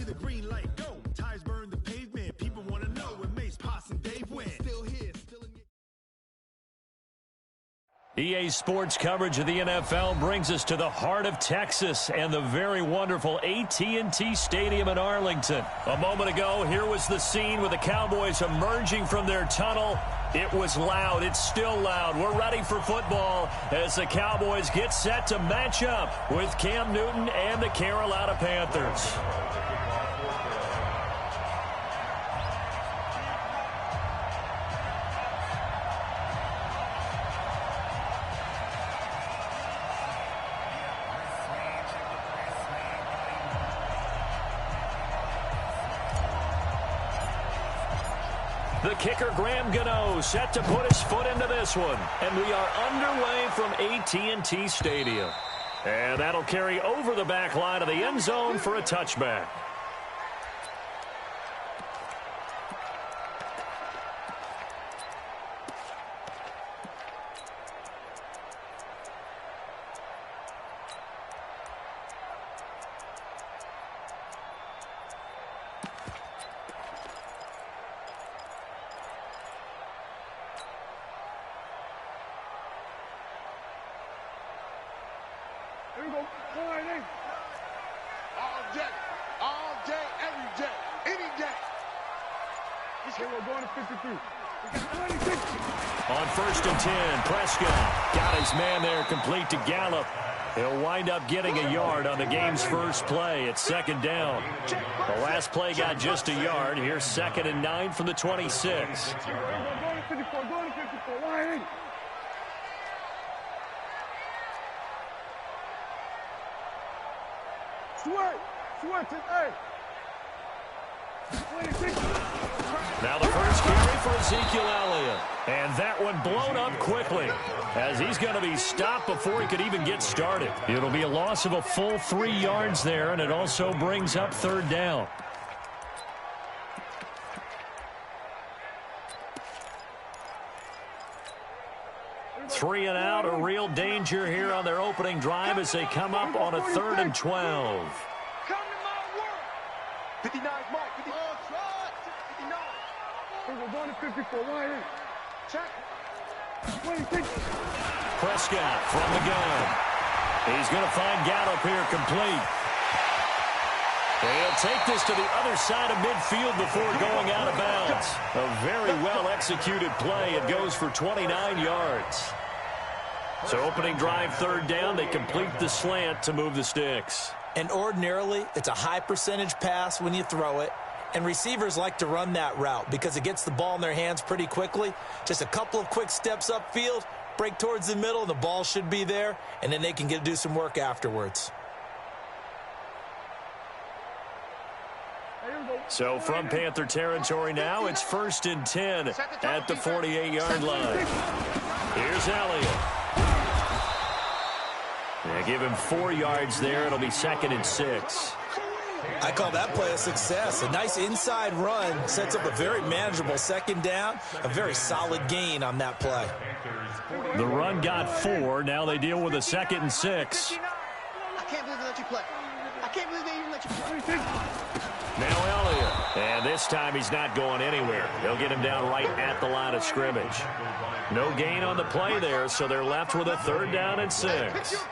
see the green light go. Tires burn the pavement. People want to know when Mace, Potts, and Dave win. Still here, still in EA Sports coverage of the NFL brings us to the heart of Texas and the very wonderful AT&T Stadium in Arlington. A moment ago, here was the scene with the Cowboys emerging from their tunnel. It was loud. It's still loud. We're ready for football as the Cowboys get set to match up with Cam Newton and the Carolina Panthers. The kicker, Graham Gano, set to put his foot into this one. And we are underway from AT&T Stadium. And that'll carry over the back line of the end zone for a touchback. Here we go. All day, every day, any day. Here we're going to 53. We got 26. On 1st and 10, Prescott got his man there complete to Gallup. He'll wind up getting a yard on the game's first play. It's 2nd down. The last play got just a yard. Here's 2nd and 9 from the 26. Going to 54, going to 54. Line in. Sweat, hey. 26. Now the first carry for Ezekiel Elliott. And that one blown up quickly as he's going to be stopped before he could even get started. It'll be a loss of a full 3 yards there, and it also brings up 3rd down. Three and out, a real danger here on their opening drive as they come up on a 3rd and 12. Come to my world. 59, Mike. 59. We're going to 54. Line in. Check. 26. Prescott from the gun. He's going to find Gallup here complete. He'll take this to the other side of midfield before going out of bounds. A very well-executed play. It goes for 29 yards. So opening drive 3rd down, they complete the slant to move the sticks. And ordinarily, it's a high percentage pass when you throw it. And receivers like to run that route because it gets the ball in their hands pretty quickly. Just a couple of quick steps upfield, break towards the middle, and the ball should be there. And then they can do some work afterwards. So from Panther territory now, it's 1st and 10 at the 48-yard line. Here's Elliott. They give him 4 yards there. It'll be 2nd and 6. I call that play a success. A nice inside run sets up a very manageable 2nd down. A very solid gain on that play. The run got 4. Now they deal with a 2nd and 6. I can't believe they let you play. I can't believe they even let you play. Now Elliott. And this time he's not going anywhere. They'll get him down right at the line of scrimmage. No gain on the play there, so they're left with a 3rd down and 6. 3rd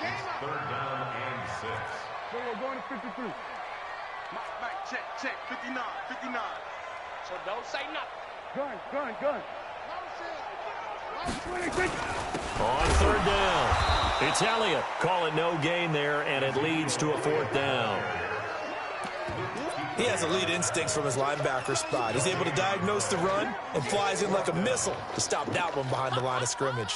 down and 6. We're going to 53. Mike, check. 59. So don't say nothing. Gun. 26. On 3rd down, it's Elliott. Call it no gain there, and it leads to a 4th down. He has elite instincts from his linebacker spot. He's able to diagnose the run and flies in like a missile to stop that one behind the line of scrimmage.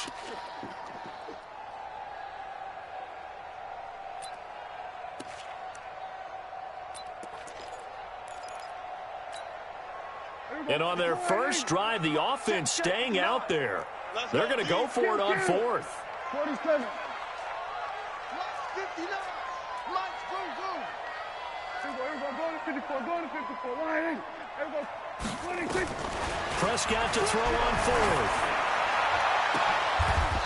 And on their first drive, the offense staying out there. They're going to go for it on 4th. 47. 59. Mike's boom. Here we go. Going to 54. Going to 54. Line in. Here we go. 26. Prescott to throw on 4th.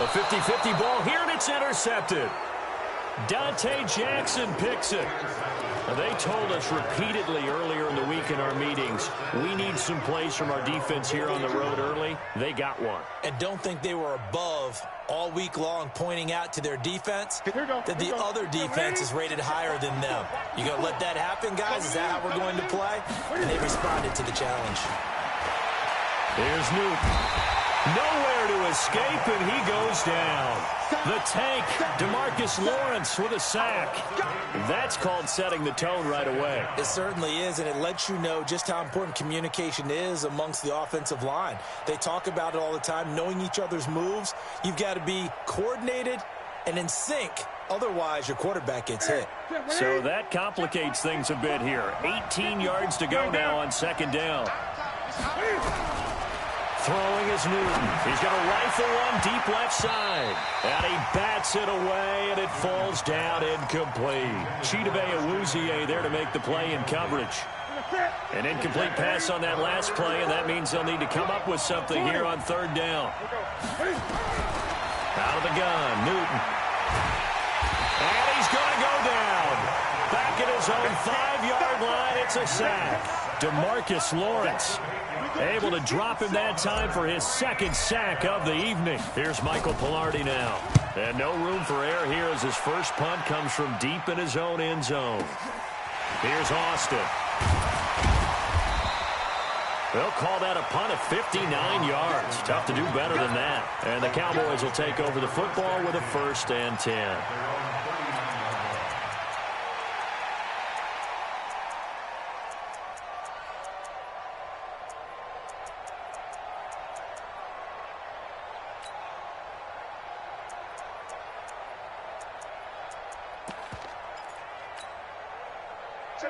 A 50-50 ball here, and it's intercepted. Dante Jackson picks it. They told us repeatedly earlier in the week in our meetings, we need some plays from our defense here on the road early. They got one. And don't think they were above all week long pointing out to their defense that the other defense is rated higher than them. You going to let that happen, guys? Is that how we're going to play? And they responded to the challenge. Here's Newton. Nowhere to escape, and he goes down. The tank, DeMarcus Lawrence with a sack. That's called setting the tone right away. It certainly is, and it lets you know just how important communication is amongst the offensive line. They talk about it all the time, knowing each other's moves. You've got to be coordinated and in sync. Otherwise, your quarterback gets hit. So that complicates things a bit here. 18 yards to go now on second down. Throwing is Newton. He's got a rifle one deep left side. And he bats it away, and it falls down incomplete. Chidobe Awuzie there to make the play in coverage. An incomplete pass on that last play, and that means they'll need to come up with something here on third down. Out of the gun, Newton. And he's going to go down. Back at his own 5-yard line, it's a sack. DeMarcus Lawrence able to drop him that time for his second sack of the evening. Here's Michael Pilardi now. And no room for error here as his first punt comes from deep in his own end zone. Here's Austin. They'll call that a punt of 59 yards. Tough to do better than that. And the Cowboys will take over the football with a 1st and 10.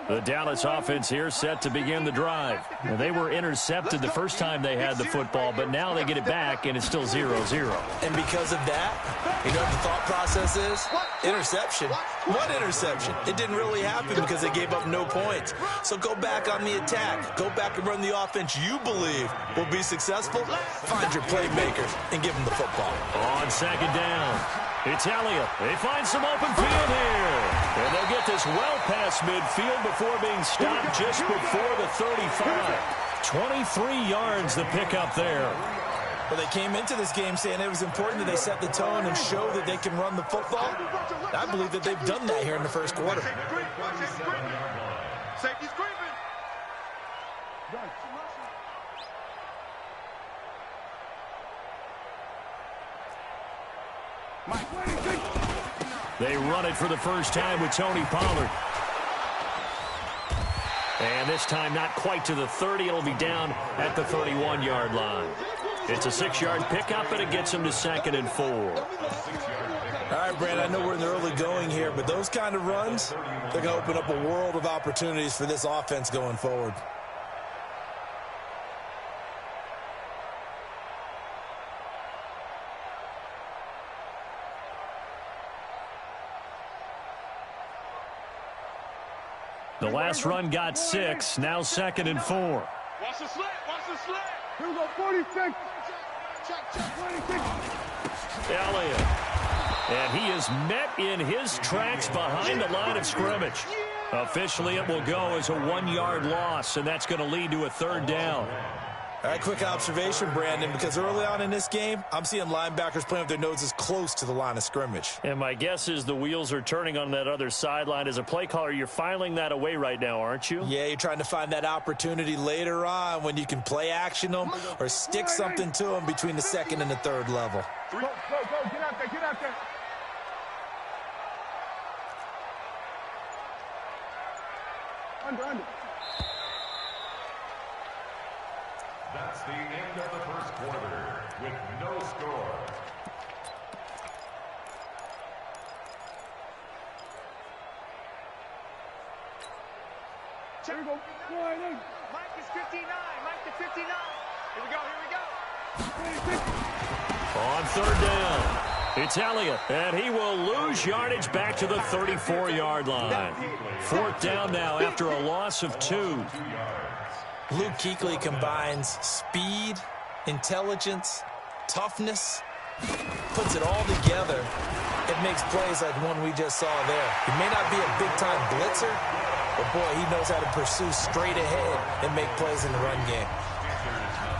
The Dallas offense here set to begin the drive. Well, they were intercepted the first time they had the football, but now they get it back, and it's still 0-0. And because of that, you know what the thought process is? Interception. What interception? It didn't really happen because they gave up no points. So go back on the attack. Go back and run the offense you believe will be successful. Find your playmakers and give them the football. On second down, it's Elliott. They find some open field here. And they'll get this well past midfield before being stopped just before the 35. 23 yards the pickup there. Well, they came into this game saying it was important that they set the tone and show that they can run the football. I believe that they've done that here in the first quarter. Safety's creeping. They run it for the first time with Tony Pollard. And this time not quite to the 30. It'll be down at the 31-yard line. It's a 6-yard pickup, and it gets them to 2nd and 4. All right, Brandon, I know we're in the early going here, but those kind of runs, they're going to open up a world of opportunities for this offense going forward. The last run got 6, now 2nd and 4. Watch the slant, watch the slant. Here we go, 46. Check, 26. Elliott. And he is met in his tracks behind the line of scrimmage. Officially, it will go as a 1-yard loss, and that's going to lead to a 3rd down. All right, quick observation, Brandon, because early on in this game, I'm seeing linebackers playing with their noses close to the line of scrimmage. And my guess is the wheels are turning on that other sideline. As a play caller, you're filing that away right now, aren't you? Yeah, you're trying to find that opportunity later on when you can play action them or stick something to them between the 2nd and the 3rd level. Go, get out there, get out there. Under. That's the end of the first quarter with no score. Here we go. Mike is 59. Mike to 59. Here we go. On 3rd down, it's Elliott, and he will lose yardage back to the 34-yard line. 4th down now after a loss of 2. Luke Kuechly combines speed, intelligence, toughness, puts it all together. It makes plays like one we just saw there. He may not be a big-time blitzer, but boy, he knows how to pursue straight ahead and make plays in the run game.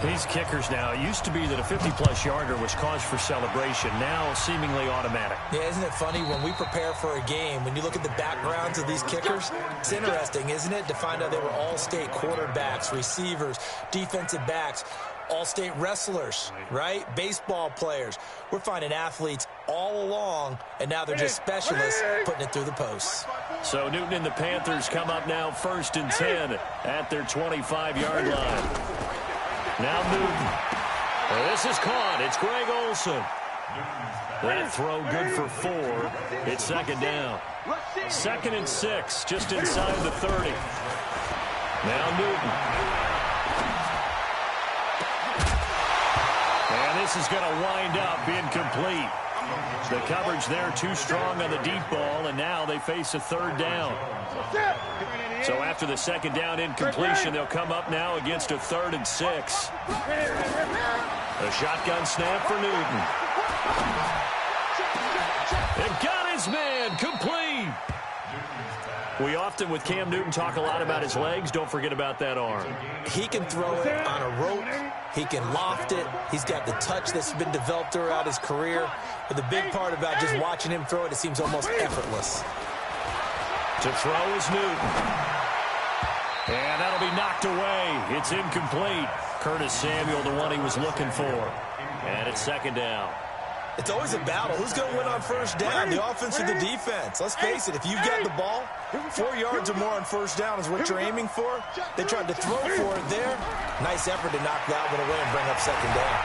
These kickers now, it used to be that a 50-plus yarder was cause for celebration, now seemingly automatic. Yeah, isn't it funny when we prepare for a game, when you look at the backgrounds of these kickers, it's interesting, isn't it, to find out they were all-state quarterbacks, receivers, defensive backs, all-state wrestlers, right? Baseball players. We're finding athletes all along, and now they're just specialists putting it through the posts. So Newton and the Panthers come up now 1st and 10 at their 25-yard line. Now Newton. This is caught. It's Greg Olsen. That throw good for 4. It's 2nd down. 2nd and 6, just inside the 30. Now Newton. And this is going to wind up incomplete. The coverage there too strong on the deep ball, and now they face a 3rd down. So after the 2nd down incompletion, they'll come up now against a 3rd and 6. A shotgun snap for Newton. And got his man complete. We often, with Cam Newton, talk a lot about his legs. Don't forget about that arm. He can throw it on a rope. He can loft it. He's got the touch that's been developed throughout his career. But the big part about just watching him throw it seems almost effortless. To throw is Newton. And that'll be knocked away. It's incomplete. Curtis Samuel, the one he was looking for. And it's 2nd down. It's always a battle. Who's going to win on 1st down, the offense or the defense? Let's face it, if you've got the ball, 4 yards or more on 1st down is what you're aiming for. They tried to throw for it there. Nice effort to knock that one away and bring up 2nd down.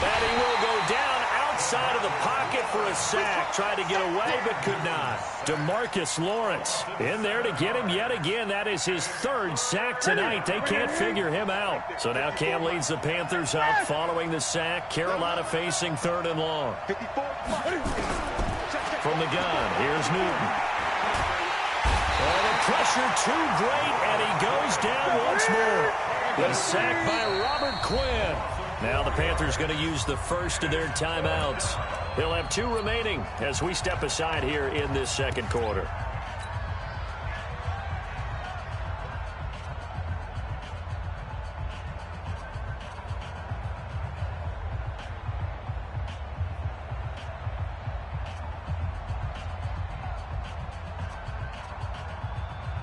And he will go down outside of the pocket for a sack. Tried to get away, but could not. DeMarcus Lawrence in there to get him yet again. That is his 3rd sack tonight. They can't figure him out. So now Cam leads the Panthers up following the sack. Carolina facing 3rd and long. From the gun, here's Newton. Oh, the pressure too great, and he goes down once more. The sack by Robert Quinn. Now the Panthers going to use the first of their timeouts. He'll have 2 remaining as we step aside here in this 2nd quarter.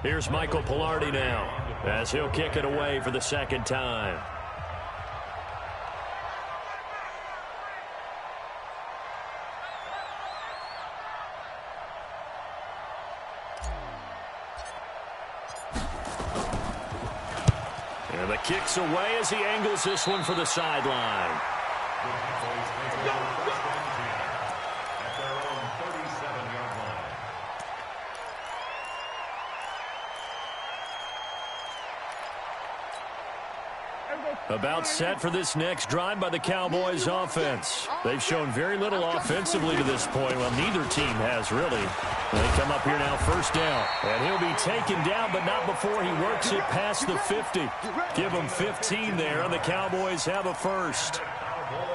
Here's Michael Pilardi now as he'll kick it away for the 2nd time. And the kick's away as he angles this one for the sideline. About set for this next drive by the Cowboys offense. They've shown very little offensively to this point. Well, neither team has really. They come up here now 1st down. And he'll be taken down, but not before he works it past the 50. Give him 15 there, and the Cowboys have a 1st.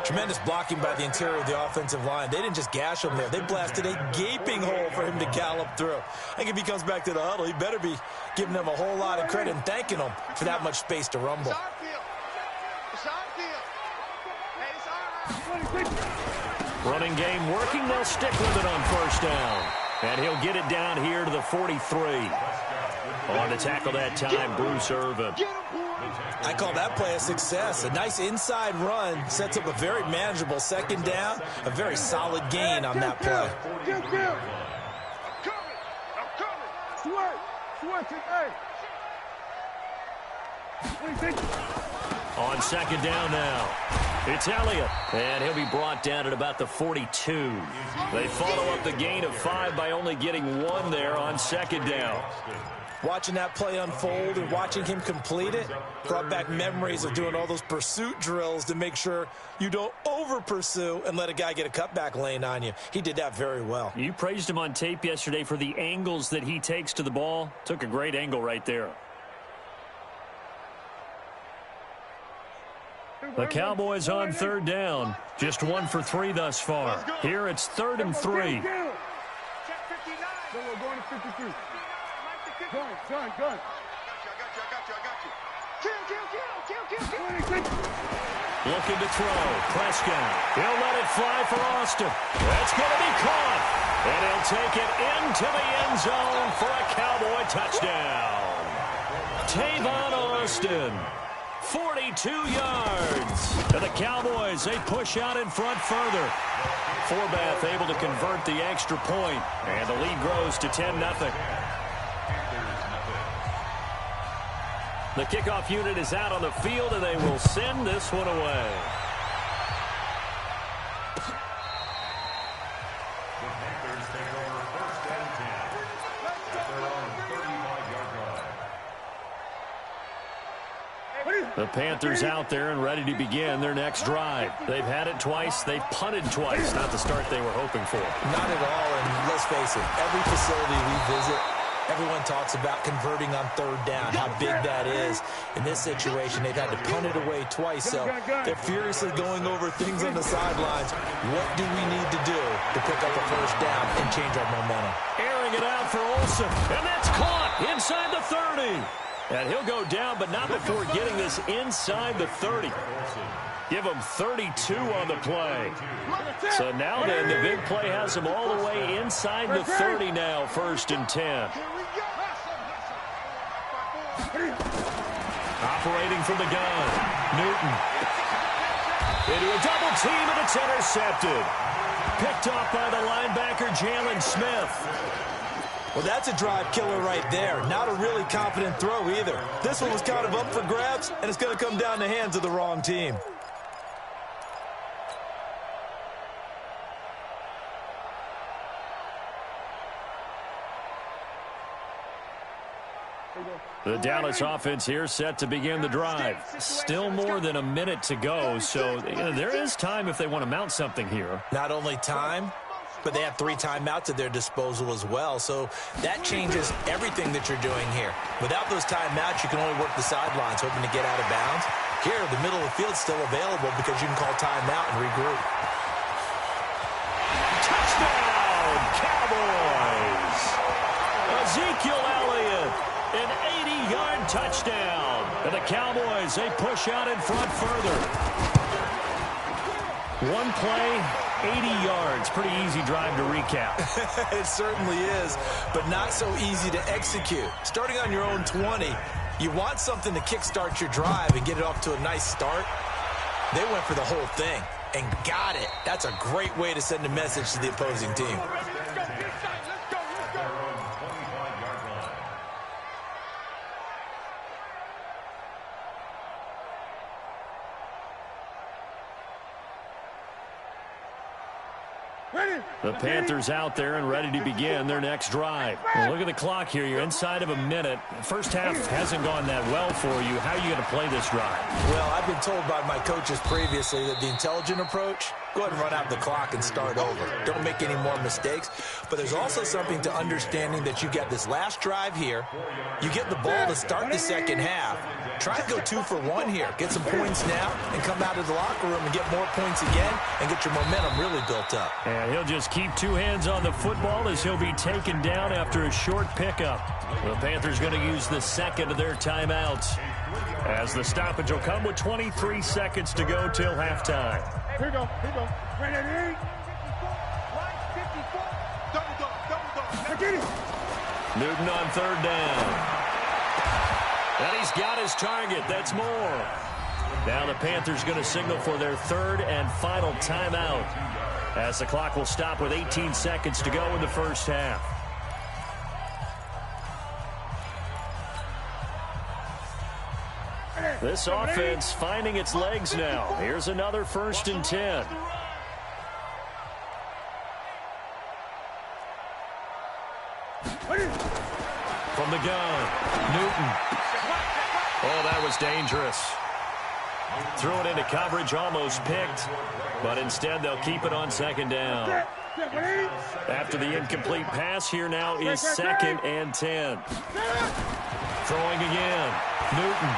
Tremendous blocking by the interior of the offensive line. They didn't just gash him there. They blasted a gaping hole for him to gallop through. I think if he comes back to the huddle, he better be giving them a whole lot of credit and thanking them for that much space to rumble. Running game working. They'll stick with it on 1st down. And he'll get it down here to the 43. On to tackle that time, Bruce Irvin. I call that play a success. A nice inside run sets up a very manageable 2nd down. A very solid gain on that play. On 2nd down now. It's Elliott, and he'll be brought down at about the 42. They follow up the gain of 5 by only getting 1 there on 2nd down. Watching that play unfold and watching him complete it brought back memories of doing all those pursuit drills to make sure you don't over-pursue and let a guy get a cutback lane on you. He did that very well. You praised him on tape yesterday for the angles that he takes to the ball. Took a great angle right there. The Cowboys on 3rd down. Just 1 for 3 thus far. Here it's 3rd and 3. 53. Gun. I got you. Kill. Looking to throw. Prescott. He'll let it fly for Austin. That's going to be caught. And he'll take it into the end zone for a Cowboy touchdown. Tavon Austin, 42 yards. And the Cowboys, they push out in front further. Forbath able to convert the extra point, and the lead grows to 10-0. The kickoff unit is out on the field, and they will send this one away. The Panthers take over 1st and 10 at their own 35-yard line. The Panthers out there and ready to begin their next drive. They've had it twice. They've punted twice. Not the start they were hoping for. Not at all, and let's face it, every facility we visit, everyone talks about converting on 3rd down, how big that is. In this situation, they've had to punt it away twice, so they're furiously going over things on the sidelines. What do we need to do to pick up a 1st down and change our momentum? Airing it out for Olsen, and that's caught inside the 30. And he'll go down, but not before getting this inside the 30. Give him 32 on the play. So now then, the big play has him all the way inside the 30 now, 1st and 10. Operating from the gun, Newton. Into a double team, and it's intercepted. Picked off by the linebacker, Jalen Smith. Well, that's a drive killer right there. Not a really confident throw either. This one was kind of up for grabs, and it's going to come down the hands of the wrong team. The Dallas offense here set to begin the drive. Still more than a minute to go, so there is time if they want to mount something here. Not only time, but they have 3 timeouts at their disposal as well, so that changes everything that you're doing here. Without those timeouts, you can only work the sidelines, hoping to get out of bounds. Here, the middle of the field's still available because you can call timeout and regroup. Touchdown, Cowboys! Ezekiel Elliott, an 80-yard touchdown. And the Cowboys, they push out in front further. One play, 80 yards. Pretty easy drive to recap. It certainly is, but not so easy to execute. Starting on your own 20, you want something to kickstart your drive and get it off to a nice start. They went for the whole thing and got it. That's a great way to send a message to the opposing team. The Panthers out there and ready to begin their next drive. Well, look at the clock here. You're inside of a minute. First half hasn't gone that well for you. How are you going to play this drive? Well, I've been told by my coaches previously that the intelligent approach, go ahead and run out the clock and start over. Don't make any more mistakes. But there's also something to understanding that you get this last drive here. You get the ball to start the second half. Try to go 2 for 1 here. Get some points now and come out of the locker room and get more points again and get your momentum really built up. And he'll just keep 2 hands on the football as he'll be taken down after a short pickup. The Panthers going to use the second of their timeouts as the stoppage will come with 23 seconds to go till halftime. Here we go. Right at 8. Newton on 3rd down. And he's got his target. That's more. Now the Panthers going to signal for their 3rd and final timeout as the clock will stop with 18 seconds to go in the first half. This offense finding its legs now. Here's another 1st and 10. From the gun, Newton. Oh, that was dangerous. Threw it into coverage, almost picked, but instead they'll keep it on 2nd down. After the incomplete pass, here now is 2nd and 10. Throwing again, Newton.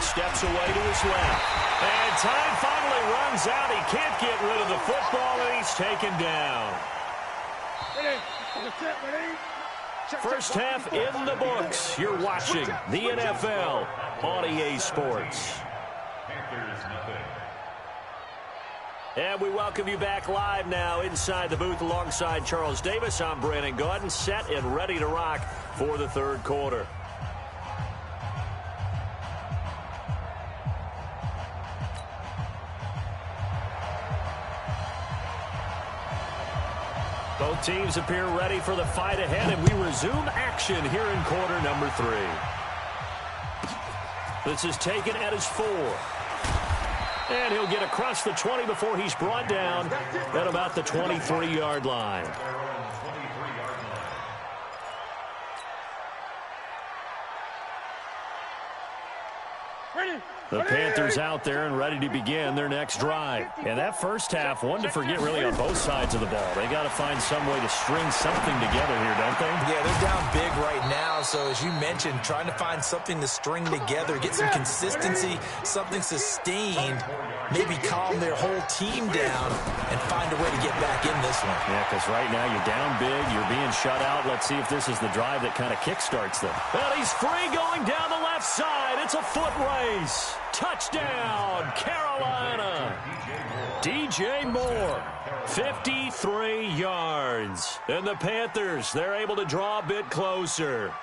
steps away to his left. And time finally runs out. He can't get rid of the football, and he's taken down. First half in the books. You're watching the NFL on EA Sports. And we welcome you back live now inside the booth alongside Charles Davis. I'm Brandon Gaudin, set and ready to rock for the third quarter. Both teams appear ready for the fight ahead, and we resume action here in quarter number 3. This is taken at his 4. And he'll get across the 20 before he's brought down at about the 23-yard line. The Panthers out there and ready to begin their next drive. And that first half, one to forget really on both sides of the ball. They got to find some way to string something together here, don't they? Yeah, they're down big right now. So as you mentioned, trying to find something to string together, get some consistency, something sustained, maybe calm their whole team down and find a way to get back in this one. Yeah, because right now you're down big, you're being shut out. Let's see if this is the drive that kind of kickstarts them. Well, he's free going down the left side. It's a foot race. Touchdown, Carolina. DJ Moore, 53 yards. And the Panthers, they're able to draw a bit closer.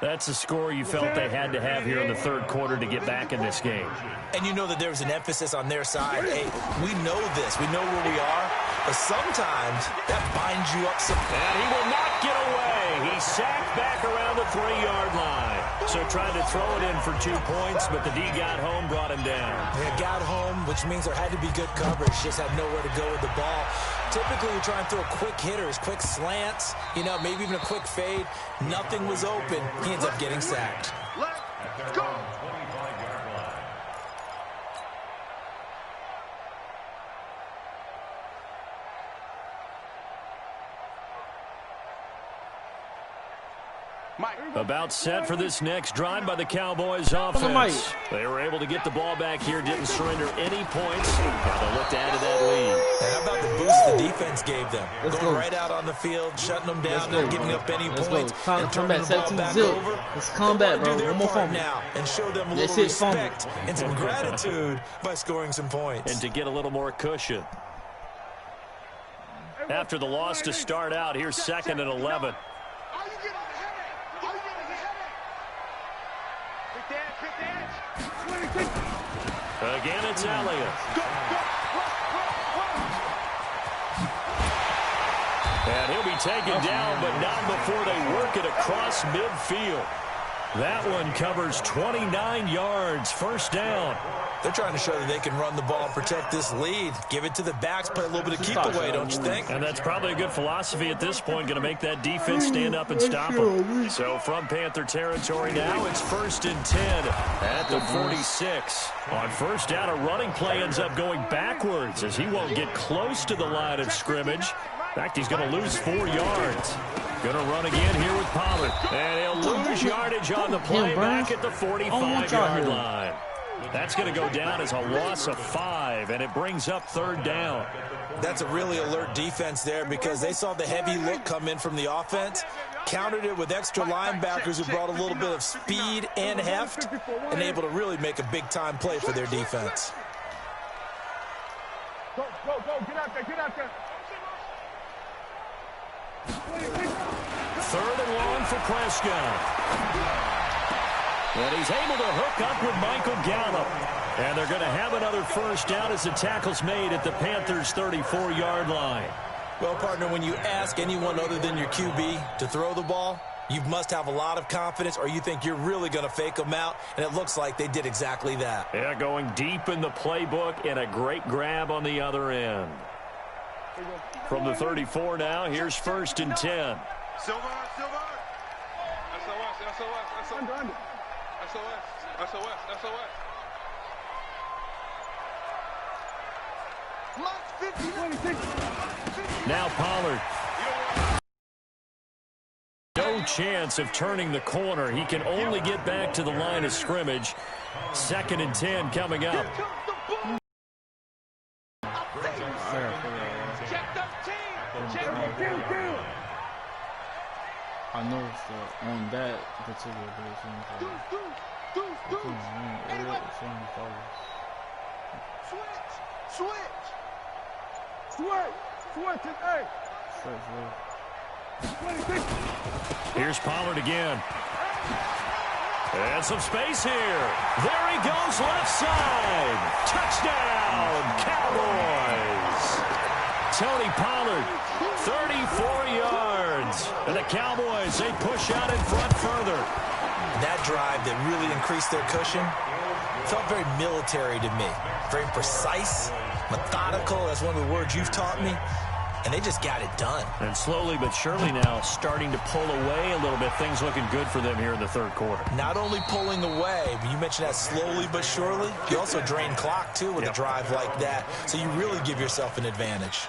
That's a score you felt they had to have here in the third quarter to get back in this game. And you know that there was an emphasis on their side. Hey, we know this. We know where we are. But sometimes that binds you up some. And he will not get away. He's sacked back around the 3-yard line. So tried to throw it in for 2 points, but the D got home, brought him down. They got home, which means there had to be good coverage. Just had nowhere to go with the ball. Typically, you try and throw quick hitters, quick slants, you know, maybe even a quick fade. Nothing was open. He ends up getting sacked. Let's go. About set for this next drive by the Cowboys offense. They were able to get the ball back here, didn't surrender any points. Now they look to add to that lead. And how about the boost the defense gave them? Going right out on the field, shutting them down, not giving up any points, and turning the ball back over. Let's come back, bro. One more fumble now and show them a little respect and some gratitude by scoring some points. And to get a little more cushion. After the loss to start out, here's 2nd and 11. Again, it's Elliott. And he'll be taken down, but not before they work it across midfield. That one covers 29 yards, first down. They're trying to show that they can run the ball and protect this lead. Give it to the backs, play a little bit of keep away, don't you think? And that's probably a good philosophy at this point, going to make that defense stand up and stop them. So from Panther territory now, it's 1st and 10 at the 46. On first down, a running play ends up going backwards as he won't get close to the line of scrimmage. In fact, he's going to lose 4 yards. Going to run again here with Pollard. And he'll lose yardage on the play back at the 45-yard line. That's going to go down as a loss of 5, and it brings up 3rd down. That's a really alert defense there because they saw the heavy look come in from the offense, countered it with extra linebackers who brought a little bit of speed and heft, and able to really make a big-time play for their defense. Go, get out there, get out there. 3rd and long for Prescott. And he's able to hook up with Michael Gallup. And they're going to have another first down as the tackle's made at the Panthers' 34-yard line. Well, partner, when you ask anyone other than your QB to throw the ball, you must have a lot of confidence or you think you're really going to fake them out, and it looks like they did exactly that. Yeah, going deep in the playbook and a great grab on the other end. From the 34 now, here's 1st and 10. Silver. SOS. Now Pollard. no chance of turning the corner. He can only get back to the line of scrimmage. 2nd and 10 coming up. I noticed that on that particular day, Here's Pollard again. And some space here. There he goes, left side. Touchdown, Cowboys. Tony Pollard, 34 yards. And the Cowboys, they push out in front further. That drive that really increased their cushion felt very military to me. Very precise, methodical. That's one of the words you've taught me. And they just got it done. And slowly but surely now starting to pull away a little bit. Things looking good for them here in the 3rd quarter. Not only pulling away, but you mentioned that slowly but surely. You also drain clock, too, with a drive like that. So you really give yourself an advantage.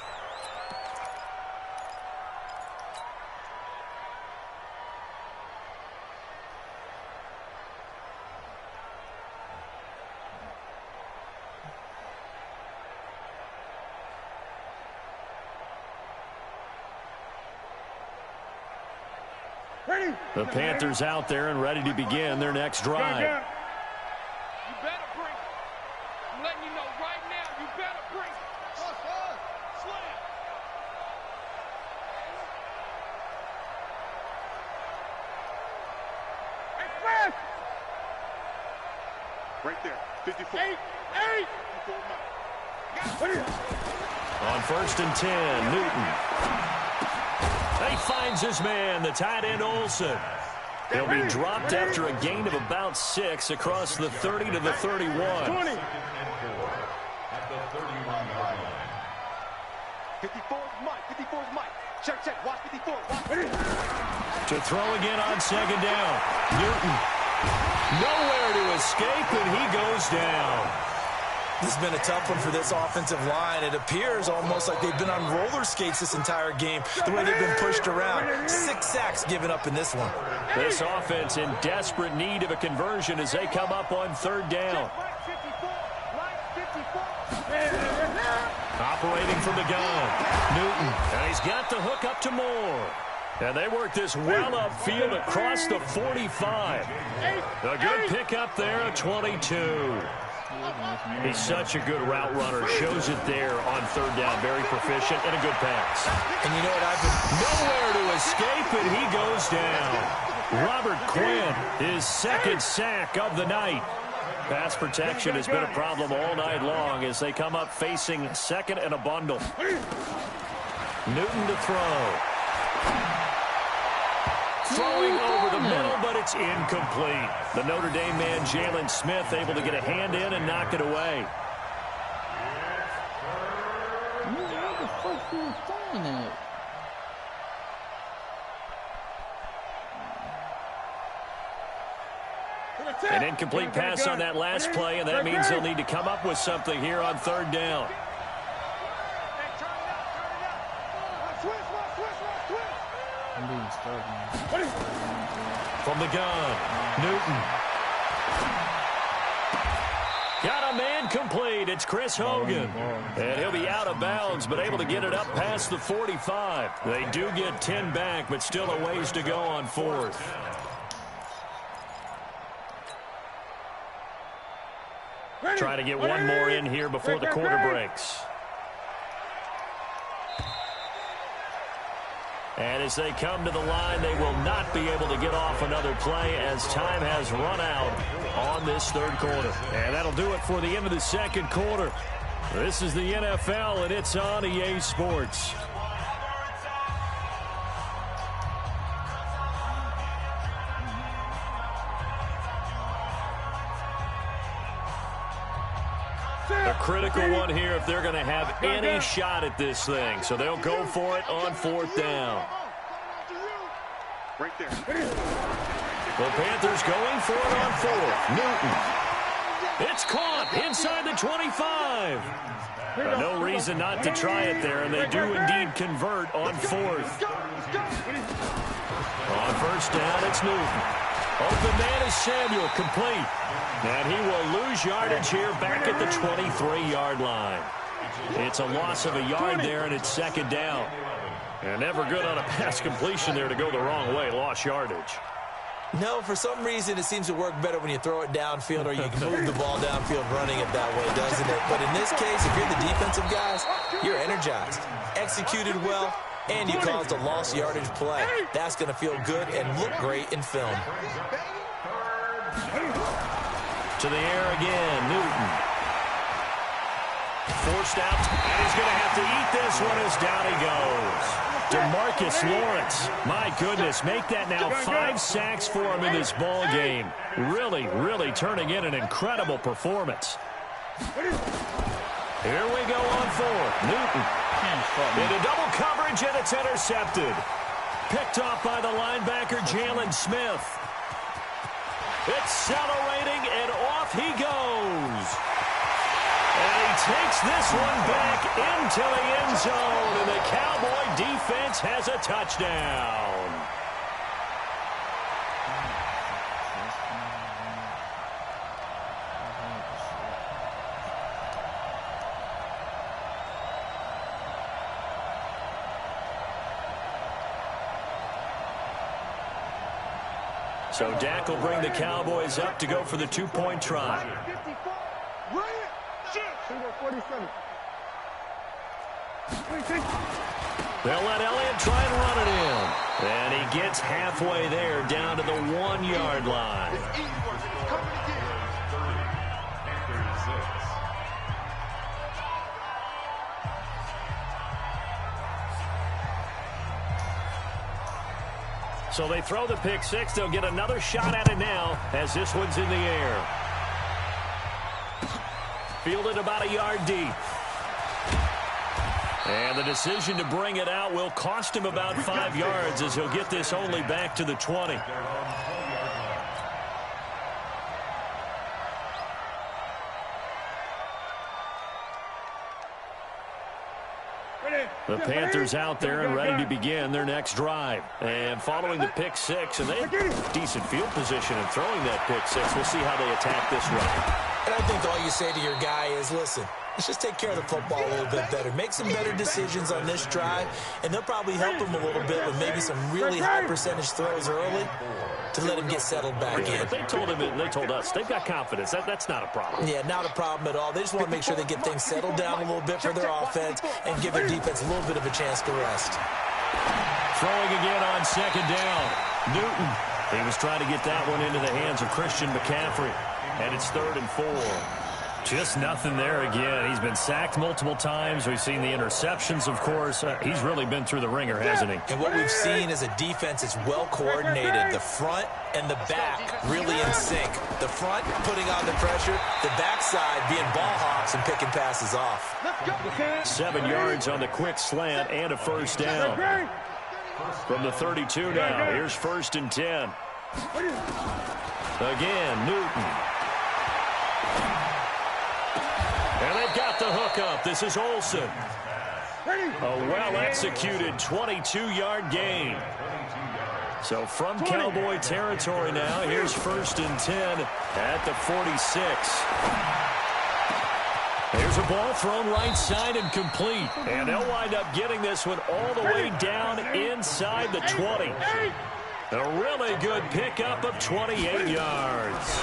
The Panthers out there and ready to begin their next drive. You better bring it. I'm letting you know right now, you better bring it. Slam. Express! Right there. 54. 8. On 1st and 10, Newton. He finds his man, the tight end Olsen. He'll be dropped after a gain of about 6 across the 30 to the 31. 20. At the 31-yard line. 54 is Mike. 54 is Mike. Check. Watch 54. Watch. To throw again on 2nd down. Newton. Nowhere to escape, and he goes down. This has been a tough one for this offensive line. It appears almost like they've been on roller skates this entire game, the way they've been pushed around. 6 sacks given up in this one. This offense in desperate need of a conversion as they come up on 3rd down. Operating from the gun. Newton. And he's got the hook up to Moore. And they work this well upfield across the 45. A good pickup there at 22. He's such a good route runner. Shows it there on 3rd down. Very proficient and a good pass. And you know what, nowhere to escape, and he goes down. Robert Quinn, his 2nd sack of the night. Pass protection has been a problem all night long as they come up facing 2nd and a bundle. Newton to throw. Throwing over the middle, but it's incomplete. The Notre Dame man, Jalen Smith, able to get a hand in and knock it away. What the fuck are you throwing at? An incomplete pass on that last play, and that means they'll need to come up with something here on 3rd down. From the gun, Newton. Got a man complete. It's Chris Hogan. And he'll be out of bounds, but able to get it up past the 45. They do get 10 back, but still a ways to go on 4th. Try to get one more in here before the quarter breaks. And as they come to the line, they will not be able to get off another play as time has run out on this 3rd quarter. And that'll do it for the end of the 2nd quarter. This is the NFL, and it's on EA Sports. A critical one here if they're going to have any shot at this thing. So they'll go for it on 4th down. Right there. The Panthers going for it on 4th. Newton. It's caught inside the 25. No reason not to try it there, and they do indeed convert on 4th. On first down, it's Newton. Open man is Samuel, complete. And he will lose yardage here back at the 23-yard line. It's a loss of a yard there, and it's second down. And never good on a pass completion there to go the wrong way. Lost yardage. No, for some reason it seems to work better when you throw it downfield or you can move the ball downfield running it that way, doesn't it? But in this case, if you're the defensive guys, you're energized, executed well, and you caused a lost yardage play. That's going to feel good and look great in film. To the air again, Newton. Forced out, and he's going to have to eat this one as down he goes. DeMarcus Lawrence, my goodness, make that now 5 sacks for him in this ball game. Really, really turning in an incredible performance. Here we go on 4. Newton into double coverage, and it's intercepted. Picked off by the linebacker, Jalen Smith. Accelerating, and off he goes. And he takes this one back into the end zone, and the Cowboy defense has a touchdown. So Dak will bring the Cowboys up to go for the 2-point try. 47. They'll let Elliott try and run it in. And he gets halfway there, down to the 1-yard line. So they throw the pick six. They'll get another shot at it now as this one's in the air. Fielded about a yard deep. And the decision to bring it out will cost him about 5 yards as he'll get this only back to the 20. The Panthers out there and ready to begin their next drive. And following the pick six, and they have decent field position in throwing that pick six. We'll see how they attack this run. And I think all you say to your guy is, listen, let's just take care of the football a little bit better. Make some better decisions on this drive, and they'll probably help him a little bit with maybe some really high percentage throws early to let him get settled back in. But they told him and they told us they've got confidence. That's not a problem. Yeah, not a problem at all. They just want to make sure they get things settled down a little bit for their offense and give their defense a little bit of a chance to rest. Throwing again on second down. Newton. He was trying to get that one into the hands of Christian McCaffrey. And it's 3rd and 4. Just nothing there again. He's been sacked multiple times. We've seen the interceptions, of course. He's really been through the ringer, hasn't he? And what we've seen is a defense that's well coordinated. The front and the back really in sync. The front putting on the pressure. The backside being ball hawks and picking passes off. 7 yards on the quick slant and a first down. From the 32 now. Here's 1st and 10. Again, Newton. And they've got the hook up. This is Olsen. A well-executed 22-yard gain. So from Cowboy territory now, here's 1st and 10 at the 46. There's a ball thrown right side and complete. And they'll wind up getting this one all the way down inside the 20. A really good pickup of 28 yards.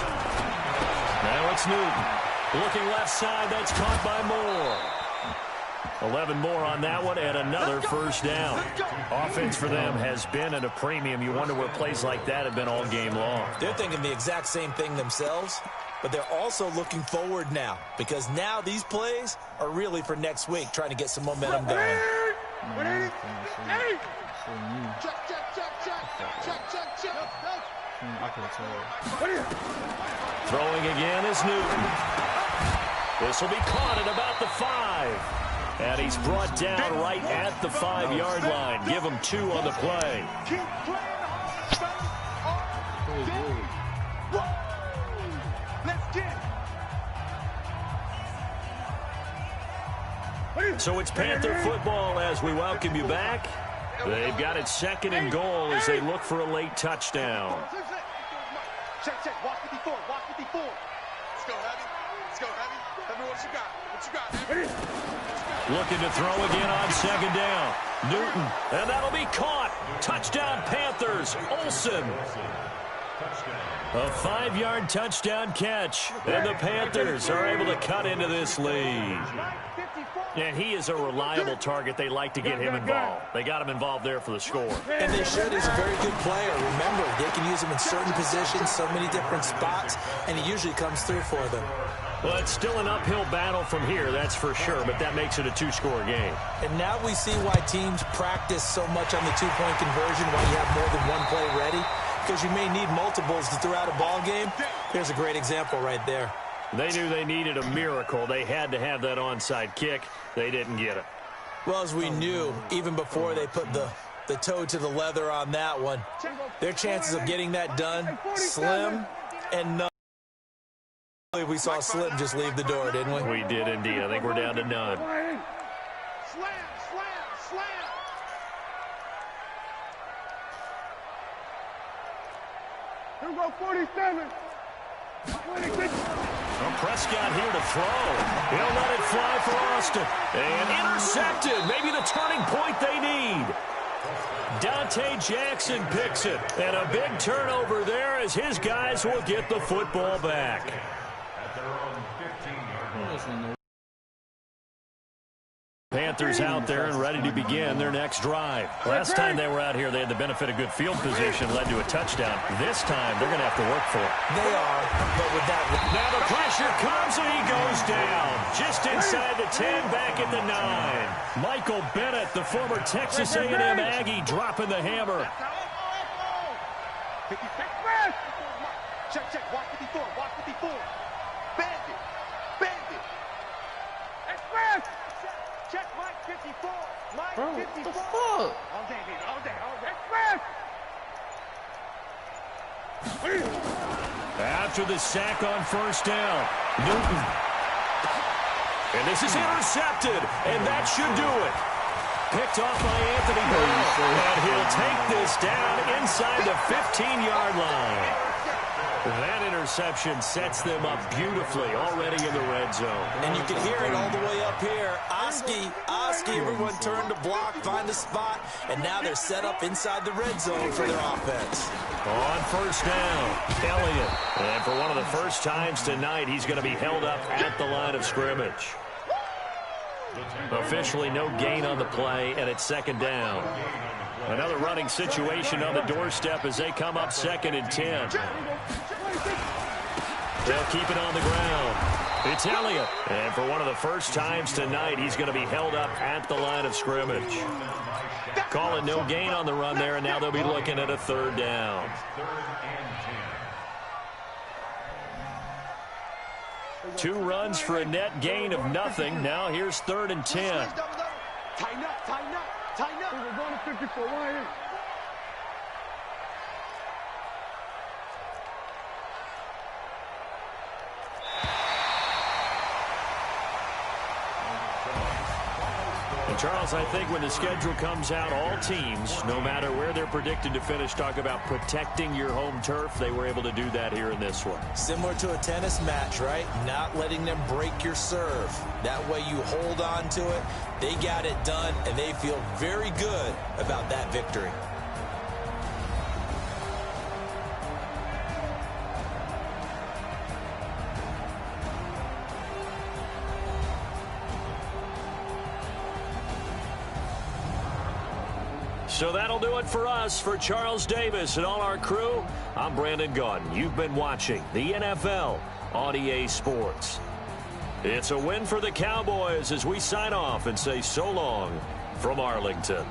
Now it's Newton. Looking left side, that's caught by Moore. 11 more on that one, and another first down. Offense for them has been at a premium. You wonder where plays like that have been all game long. They're thinking the exact same thing themselves, but they're also looking forward now, because now these plays are really for next week, trying to get some momentum going. Throwing again is Newton. This will be caught at about the 5. And he's brought down right at the 5-yard line. Give him 2 on the play. So it's Panther football as we welcome you back. They've got it 2nd and goal as they look for a late touchdown. Check. Watch 54. Watch 54. Let's go heavy. Tell me what you got. Looking to throw again on 2nd down. Newton, and that'll be caught. Touchdown Panthers. Olsen. A 5-yard touchdown catch, and the Panthers are able to cut into this lead. And he is a reliable target. They like to get him involved. They got him involved there for the score. And they should. He's a very good player. Remember, they can use him in certain positions, so many different spots, and he usually comes through for them. Well, it's still an uphill battle from here, that's for sure, but that makes it a 2-score game. And now we see why teams practice so much on the 2-point conversion, why you have more than one play ready, because you may need multiples to throw out a ball game. Here's a great example right there. They knew they needed a miracle. They had to have that onside kick. They didn't get it. Well, as we knew, even before they put the toe to the leather on that one, their chances of getting that done, slim and none. We saw Slim just leave the door, didn't we? We did indeed. I think we're down to none. Slam. Here we go, 47. 26. Well, Prescott here to throw. He'll let it fly for Austin. And intercepted. Maybe the turning point they need. Dante Jackson picks it. And a big turnover there as his guys will get the football back. Panthers out there and ready to begin their next drive. Last time they were out here, they had the benefit of good field position, led to a touchdown. This time, they're going to have to work for it. They are, but with that... Now the pressure comes and he goes down. Just inside the 10, back at the 9. Michael Bennett, the former Texas A&M Aggie, dropping the hammer. Check. Watch 54. Bandit. Express. Check Mike 54. Mike 54. What the fuck? All day. Express. After the sack on 1st down, Newton. And this is intercepted, and that should do it. Picked off by Anthony Brown, and he'll take this down inside the 15-yard line. That interception sets them up beautifully already in the red zone. And you can hear it all the way up here. Oski, everyone turned to block, find a spot, and now they're set up inside the red zone for their offense. On 1st down, Elliott. And for one of the first times tonight, he's going to be held up at the line of scrimmage. Officially no gain on the play, and it's 2nd down. Another running situation on the doorstep as they come up 2nd and 10. They'll keep it on the ground. It's Elliott. And for one of the first times tonight, he's going to be held up at the line of scrimmage. Calling no gain on the run there, and now they'll be looking at a 3rd down. Two runs for a net gain of nothing. Now here's 3rd and 10. Tighten up. We're going to 54. Why ain't? Charles, I think when the schedule comes out, all teams, no matter where they're predicted to finish, talk about protecting your home turf. They were able to do that here in this one. Similar to a tennis match, right? Not letting them break your serve. That way you hold on to it. They got it done, and they feel very good about that victory. So that'll do it for us. For Charles Davis and all our crew, I'm Brandon Gaudin. You've been watching the NFL on EA Sports. It's a win for the Cowboys as we sign off and say so long from Arlington.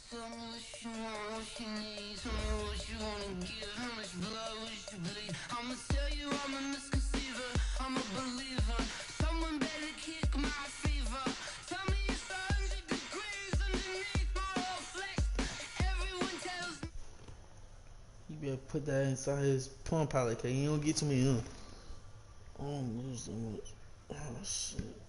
Some put that inside his pump pallet, cause he don't get to me, I don't lose that much. Oh shit.